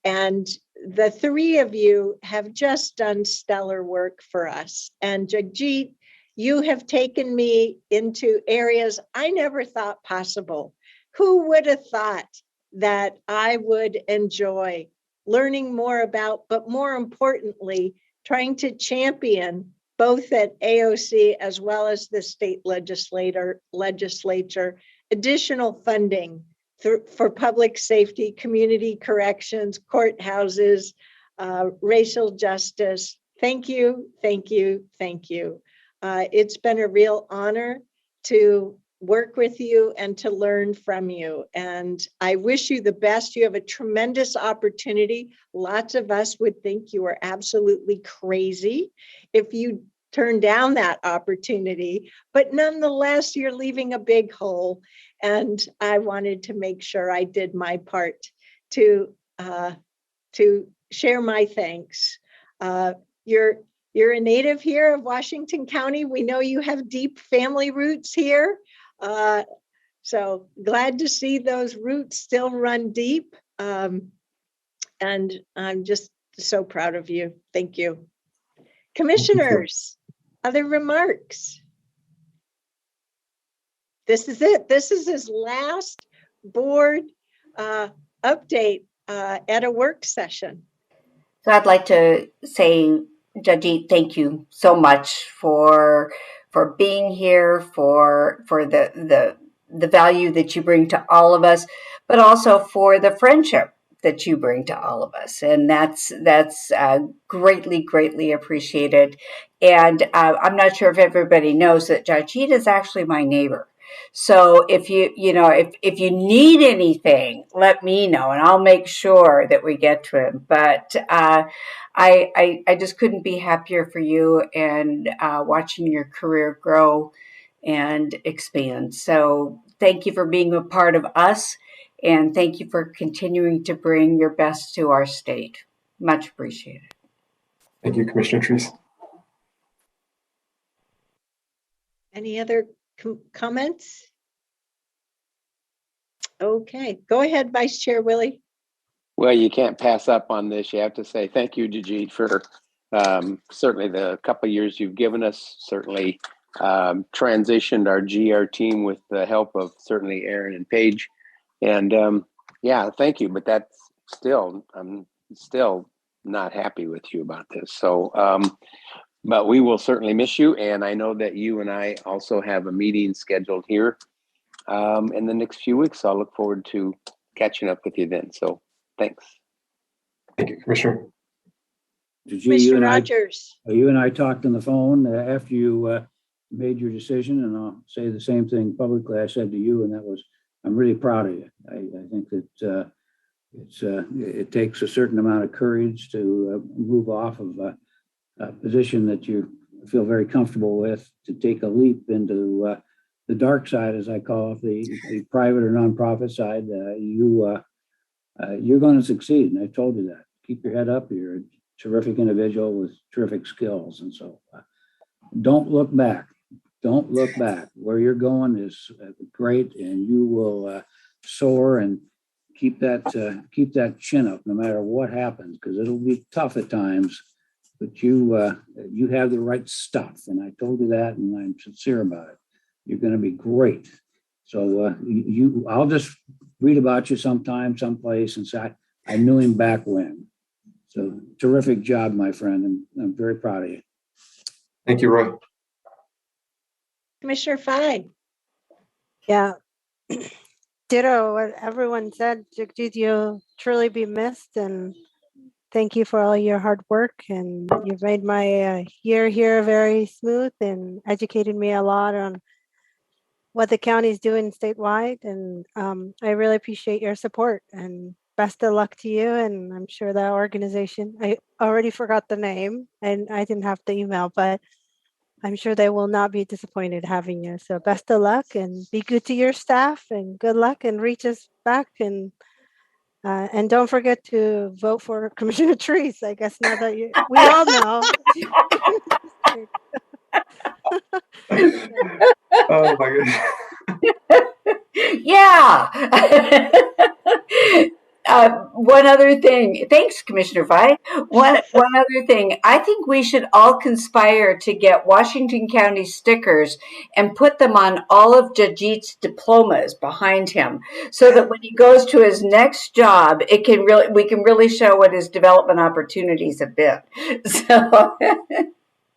And the three of you have just done stellar work for us. And Jagjeet, you have taken me into areas I never thought possible. Who would have thought that I would enjoy learning more about, but more importantly, trying to champion both at AOC as well as the state legislature, additional funding for public safety, community corrections, courthouses, racial justice. Thank you, thank you, thank you. It's been a real honor to work with you and to learn from you. And I wish you the best. You have a tremendous opportunity. Lots of us would think you are absolutely crazy if you turn down that opportunity, but nonetheless, you're leaving a big hole. And I wanted to make sure I did my part to share my thanks. You're a native here of Washington County. We know you have deep family roots here. So glad to see those roots still run deep. And I'm just so proud of you. Thank you. Commissioners, other remarks? This is it. This is his last board update at a work session. So I'd like to say, Jagjeet, thank you so much for being here, for the value that you bring to all of us, but also for the friendship that you bring to all of us. And that's greatly appreciated. And I'm not sure if everybody knows that Jagjeet is actually my neighbor. So if you need anything, let me know and I'll make sure that we get to him. But I just couldn't be happier for you and watching your career grow and expand. So thank you for being a part of us, and thank you for continuing to bring your best to our state. Much appreciated. Thank you, Commissioner Treese. Any other comments? Okay, go ahead, Vice Chair Willie. Well, you can't pass up on this. You have to say thank you, Jagjeet, for certainly the couple of years you've given us, certainly transitioned our GR team with the help of certainly Erin and Paige. And yeah, thank you. But that's still, I'm still not happy with you about this. So, but we will certainly miss you. And I know that you and I also have a meeting scheduled here in the next few weeks. So I'll look forward to catching up with you then. So thanks. Thank you, Commissioner. Commissioner Rogers. You and I talked on the phone after you made your decision, and I'll say the same thing publicly I said to you, and that was, I'm really proud of you. I think that it takes a certain amount of courage to move off of a position that you feel very comfortable with, to take a leap into the dark side, as I call it, the private or nonprofit side. You're going to succeed, and I told you that. Keep your head up. You're a terrific individual with terrific skills, and so don't look back. Don't look back. Where you're going is great, and you will soar and keep that chin up no matter what happens, because it'll be tough at times. But you have the right stuff, and I told you that, and I'm sincere about it. You're going to be great. So I'll just read about you sometime, someplace, and say I knew him back when. So terrific job, my friend, and I'm very proud of you. Thank you, Roy. Commissioner Fye. Yeah. Ditto what everyone said. Jagjeet, you'll truly be missed, and thank you for all your hard work, and you've made my year here very smooth and educated me a lot on what the county is doing statewide. And I really appreciate your support, and best of luck to you. And I'm sure that organization, I already forgot the name and I didn't have the email, but I'm sure they will not be disappointed having you. So best of luck, and be good to your staff, and good luck, and reach us back. And don't forget to vote for Commissioner Trees. I guess now that we all know. Oh my goodness. Yeah. One other thing. Thanks, Commissioner Vi. One other thing. I think we should all conspire to get Washington County stickers and put them on all of Jajit's diplomas behind him, so that when he goes to his next job, we can really show what his development opportunities have been. So.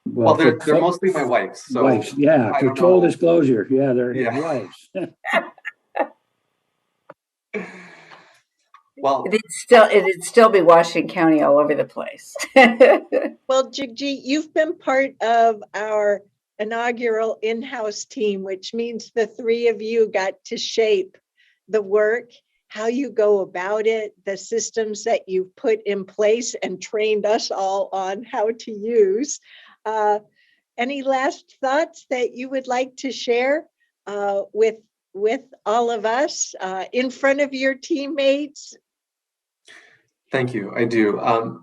Well, they're mostly my wife's. So wives, yeah. For full disclosure, yeah, they're his wives. Well, it'd still be Washington County all over the place. Well, Jri, you've been part of our inaugural in-house team, which means the three of you got to shape the work, how you go about it, the systems that you've put in place and trained us all on how to use. Any last thoughts that you would like to share with all of us in front of your teammates? Thank you. I do.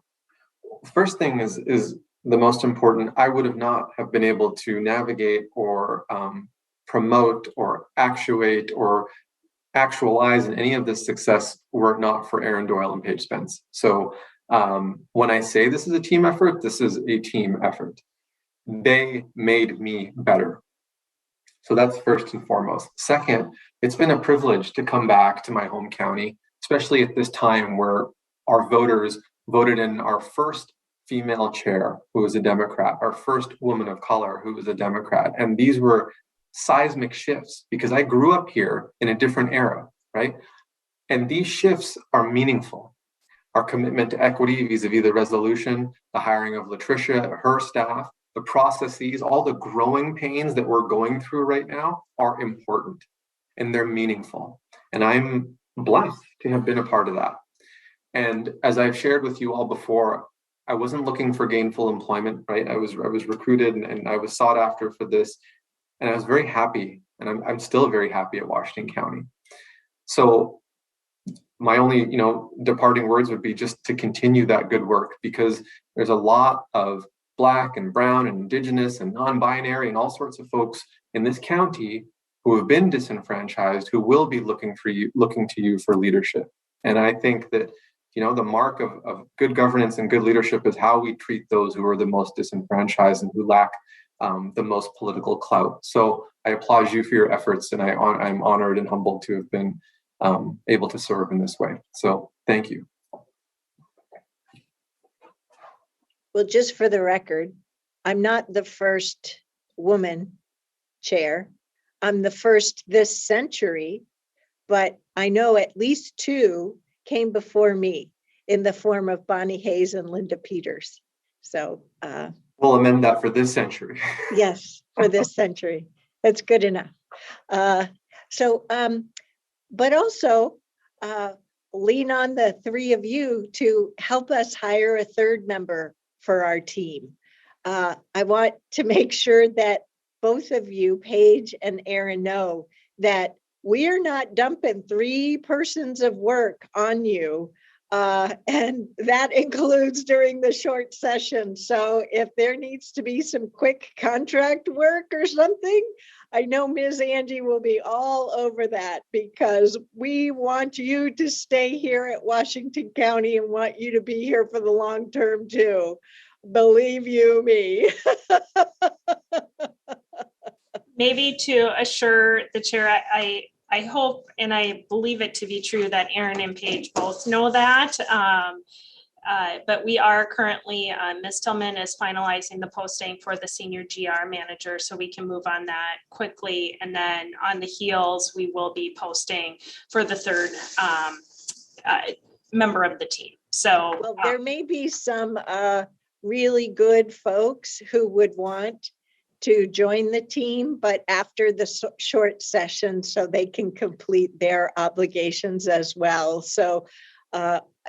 First thing is the most important. I would have not have been able to navigate or promote or actuate or actualize in any of this success were it not for Aaron Doyle and Paige Spence. So when I say this is a team effort, this is a team effort. They made me better. So that's first and foremost. Second, it's been a privilege to come back to my home county, especially at this time where our voters voted in our first female chair, who was a Democrat, our first woman of color, who was a Democrat. And these were seismic shifts because I grew up here in a different era, right? And these shifts are meaningful. Our commitment to equity vis-a-vis the resolution, the hiring of Latricia, her staff, the processes, all the growing pains that we're going through right now are important and they're meaningful. And I'm blessed to have been a part of that. And as I've shared with you all before, I wasn't looking for gainful employment, right? I was recruited and I was sought after for this. And I was very happy, and I'm still very happy at Washington County. So my only, departing words would be just to continue that good work, because there's a lot of Black and brown and Indigenous and non-binary and all sorts of folks in this county who have been disenfranchised, who will be looking to you for leadership. And I think that, the mark of good governance and good leadership is how we treat those who are the most disenfranchised and who lack the most political clout. So I applaud you for your efforts, and I'm honored and humbled to have been able to serve in this way. So thank you. Well, just for the record, I'm not the first woman chair. I'm the first this century, but I know at least two came before me in the form of Bonnie Hayes and Linda Peters. So we'll amend that for this century. Yes, for this century. That's good enough. But also lean on the three of you to help us hire a third member for our team. I want to make sure that both of you, Paige and Aaron, know that we are not dumping 3 persons of work on you. And that includes during the short session. So if there needs to be some quick contract work or something, I know Ms. Angie will be all over that, because we want you to stay here at Washington County and want you to be here for the long term too. Believe you me. Maybe to assure the chair, I hope and I believe it to be true that Aaron and Paige both know that. But we are currently, Ms. Tillman is finalizing the posting for the senior GR manager, so we can move on that quickly. And then on the heels, we will be posting for the third member of the team. So Well, there may be some really good folks who would want to join the team, but after the short session, so they can complete their obligations as well. So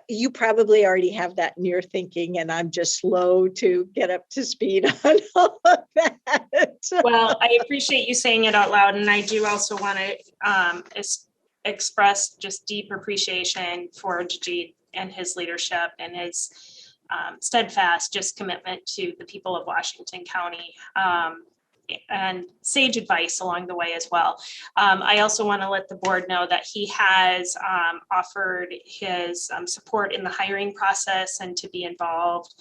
you probably already have that in your thinking, and I'm just slow to get up to speed on all of that. well, I appreciate you saying it out loud, and I do also want to express just deep appreciation for Jri and his leadership and his steadfast just commitment to the people of Washington County, and sage advice along the way as well. I also want to let the board know that he has offered his support in the hiring process and to be involved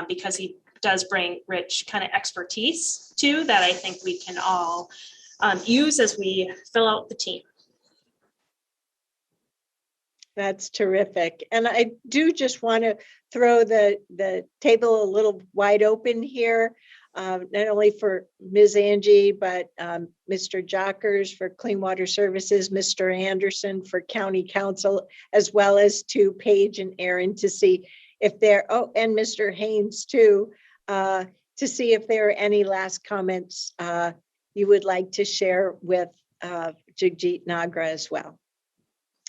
because he does bring rich kind of expertise too that I think we can all use as we fill out the team. That's terrific. And I do just want to throw the table a little wide open here, not only for Ms. Angie, but Mr. Jockers for Clean Water Services, Mr. Anderson for County Council, as well as to Paige and Aaron to see if there, and Mr. Haynes too, to see if there are any last comments you would like to share with Jagjeet Nagra as well.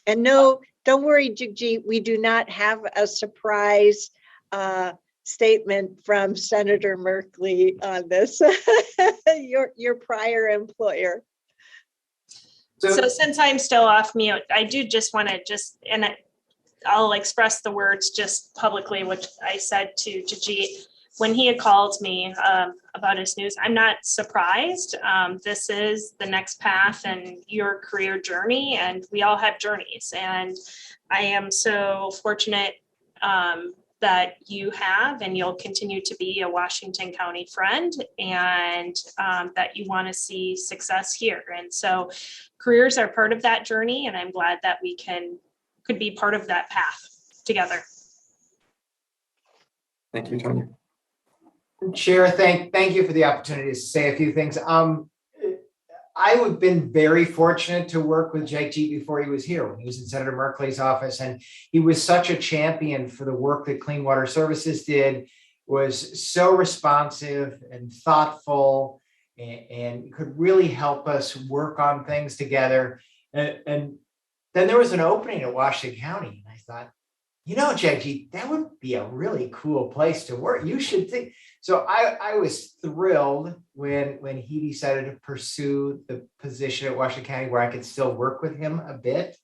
And no, don't worry, Jagjeet, we do not have a surprise statement from Senator Merkley on this, your prior employer. So since I'm still off mute, I do just want to I'll express the words just publicly, which I said to Jagjeet when he had called me about his news. I'm not surprised. This is the next path in your career journey, and we all have journeys. And I am so fortunate that you have and you'll continue to be a Washington County friend, and that you want to see success here. And so careers are part of that journey, and I'm glad that we could be part of that path together. Thank you, Tanya. Chair, thank you for the opportunity to say a few things. I have been very fortunate to work with Jagjeet before he was here, when he was in Senator Merkley's office, and he was such a champion for the work that Clean Water Services did, was so responsive and thoughtful, and could really help us work on things together. And then there was an opening at Washington County, and I thought, you know, Jagjeet, that would be a really cool place to work. You should think. So I was thrilled when he decided to pursue the position at Washington County where I could still work with him a bit.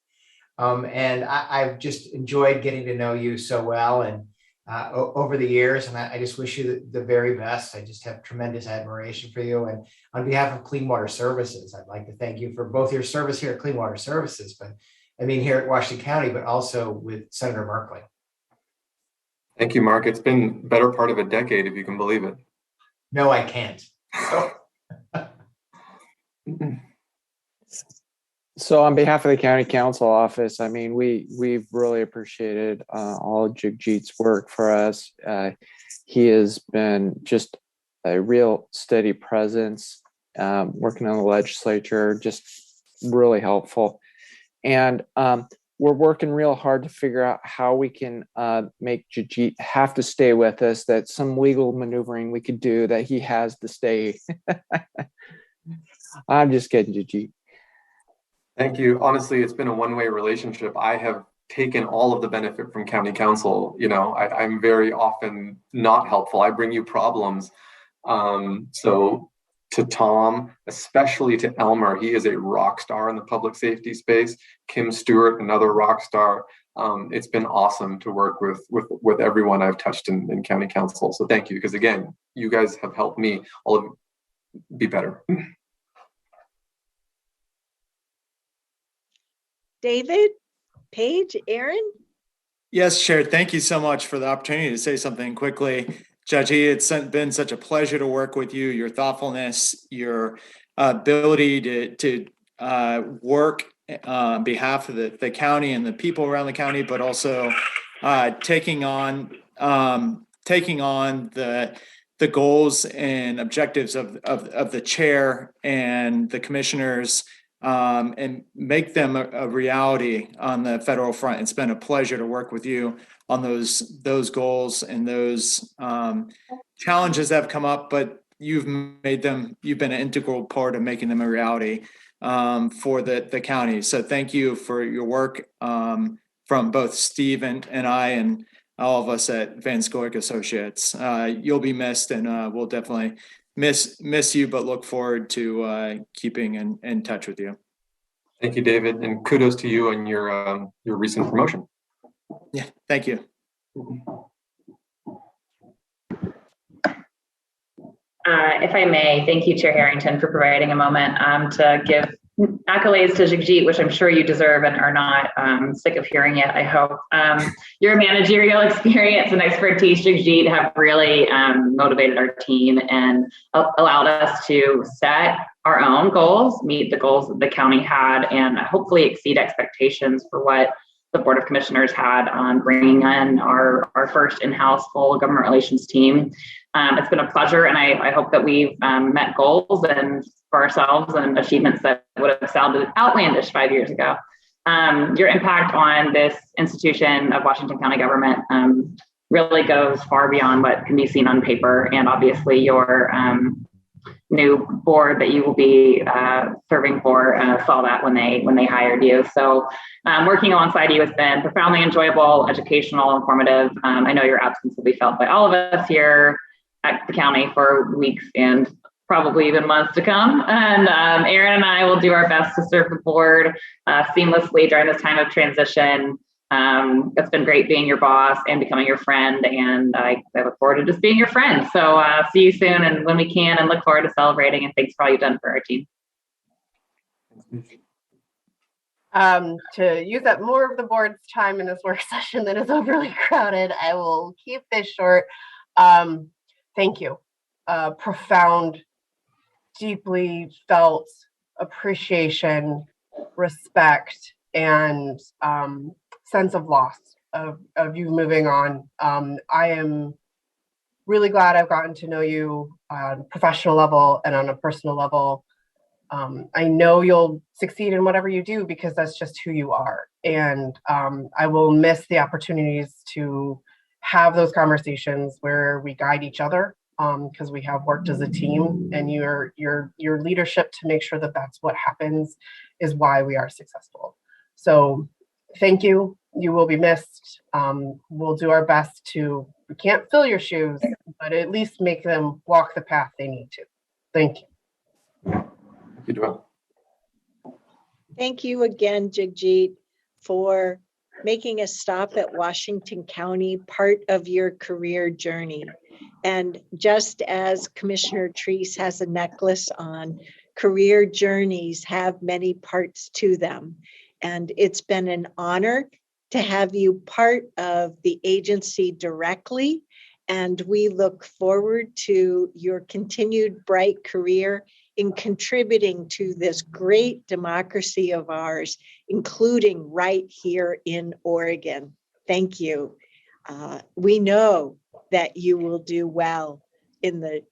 And I've just enjoyed getting to know you so well and over the years. And I just wish you the very best. I just have tremendous admiration for you. And on behalf of Clean Water Services, I'd like to thank you for both your service here at Clean Water Services, but I mean here at Washington County, but also with Senator Merkley. Thank you, Mark. It's been better part of a decade, if you can believe it. No, I can't. So on behalf of the County Council office, I mean, we've really appreciated all of Jagjeet's work for us. He has been just a real steady presence, working on the legislature, just really helpful. And we're working real hard to figure out how we can make Jagjeet have to stay with us, that some legal maneuvering we could do that he has to stay. I'm just kidding, Jagjeet. Thank you. Honestly, it's been a one-way relationship. I have taken all of the benefit from County Council. You know, I'm very often not helpful. I bring you problems. So to Tom, especially to Elmer, he is a rock star in the public safety space. Kim Stewart, another rock star. It's been awesome to work with everyone I've touched in County Council. So thank you, because again, you guys have helped me all of be better. David, Paige, Aaron? Yes, Chair. Thank you so much for the opportunity to say something quickly. Judge, it's been such a pleasure to work with you. Your thoughtfulness, your ability to work on behalf of the county and the people around the county, but also taking on the goals and objectives of the chair and the commissioners and make them a reality on the federal front. It's been a pleasure to work with you on those goals and those challenges that have come up, but you've been an integral part of making them a reality for the county. So thank you for your work from both Steve and I and all of us at Van Scoic Associates. You'll be missed, and we'll definitely miss you, but look forward to keeping in touch with you. Thank you, David, and kudos to you on your recent promotion. Yeah, thank you. If I may, thank you, Chair Harrington, for providing a moment to give accolades to Jri, which I'm sure you deserve and are not sick of hearing it, I hope. Your managerial experience and expertise, Jri, have really motivated our team and allowed us to set our own goals, meet the goals that the county had, and hopefully exceed expectations for what the Board of Commissioners had on bringing in our first in-house full government relations team. It's been a pleasure, and I hope that we've met goals and for ourselves and achievements that would have sounded outlandish 5 years ago. Your impact on this institution of Washington County government really goes far beyond what can be seen on paper, and obviously your new board that you will be serving for saw that when they hired you. So working alongside you has been profoundly enjoyable, educational, informative. I know your absence will be felt by all of us here at the county for weeks and probably even months to come. And Aaron and I will do our best to serve the board seamlessly during this time of transition. It's been great being your boss and becoming your friend, and I look forward to just being your friend. So see you soon and when we can, and look forward to celebrating, and thanks for all you've done for our team. To use up more of the board's time in this work session that is overly crowded, I will keep this short. Thank you. Profound, deeply felt appreciation, respect, and sense of loss of you moving on. I am really glad I've gotten to know you on a professional level and on a personal level. I know you'll succeed in whatever you do because that's just who you are. And I will miss the opportunities to have those conversations where we guide each other because we have worked as a team, and your leadership to make sure that that's what happens is why we are successful. So thank you. You will be missed. We'll do our best to, we can't fill your shoes, but at least make them walk the path they need to. Thank you. Thank you, Joelle. Thank you again, Jri, for making a stop at Washington County part of your career journey. And just as Commissioner Treese has a necklace on, career journeys have many parts to them. And it's been an honor to have you part of the agency directly. And we look forward to your continued bright career in contributing to this great democracy of ours, including right here in Oregon. Thank you. We know that you will do well in the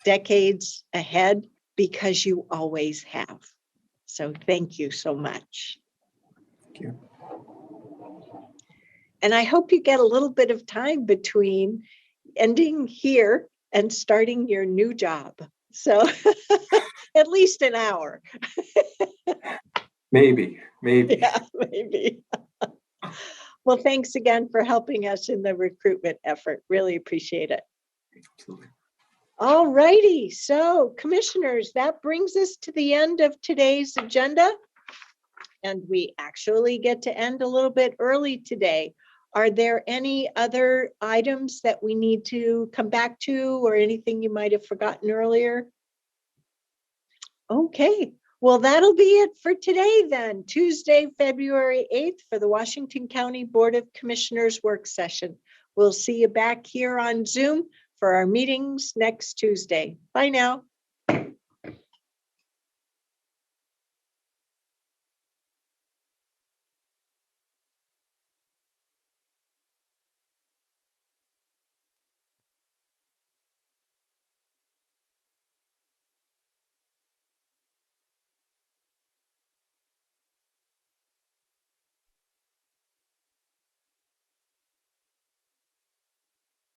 decades ahead because you always have. So thank you so much. Thank you. And I hope you get a little bit of time between ending here and starting your new job. So at least an hour. Maybe. Yeah, maybe. Well, thanks again for helping us in the recruitment effort. Really appreciate it. Absolutely. All righty. So, commissioners, that brings us to the end of today's agenda. And we actually get to end a little bit early today. Are there any other items that we need to come back to, or anything you might have forgotten earlier? Okay. Well, that'll be it for today then, Tuesday, February 8th for the Washington County Board of Commissioners work session. We'll see you back here on Zoom for our meetings next Tuesday. Bye now.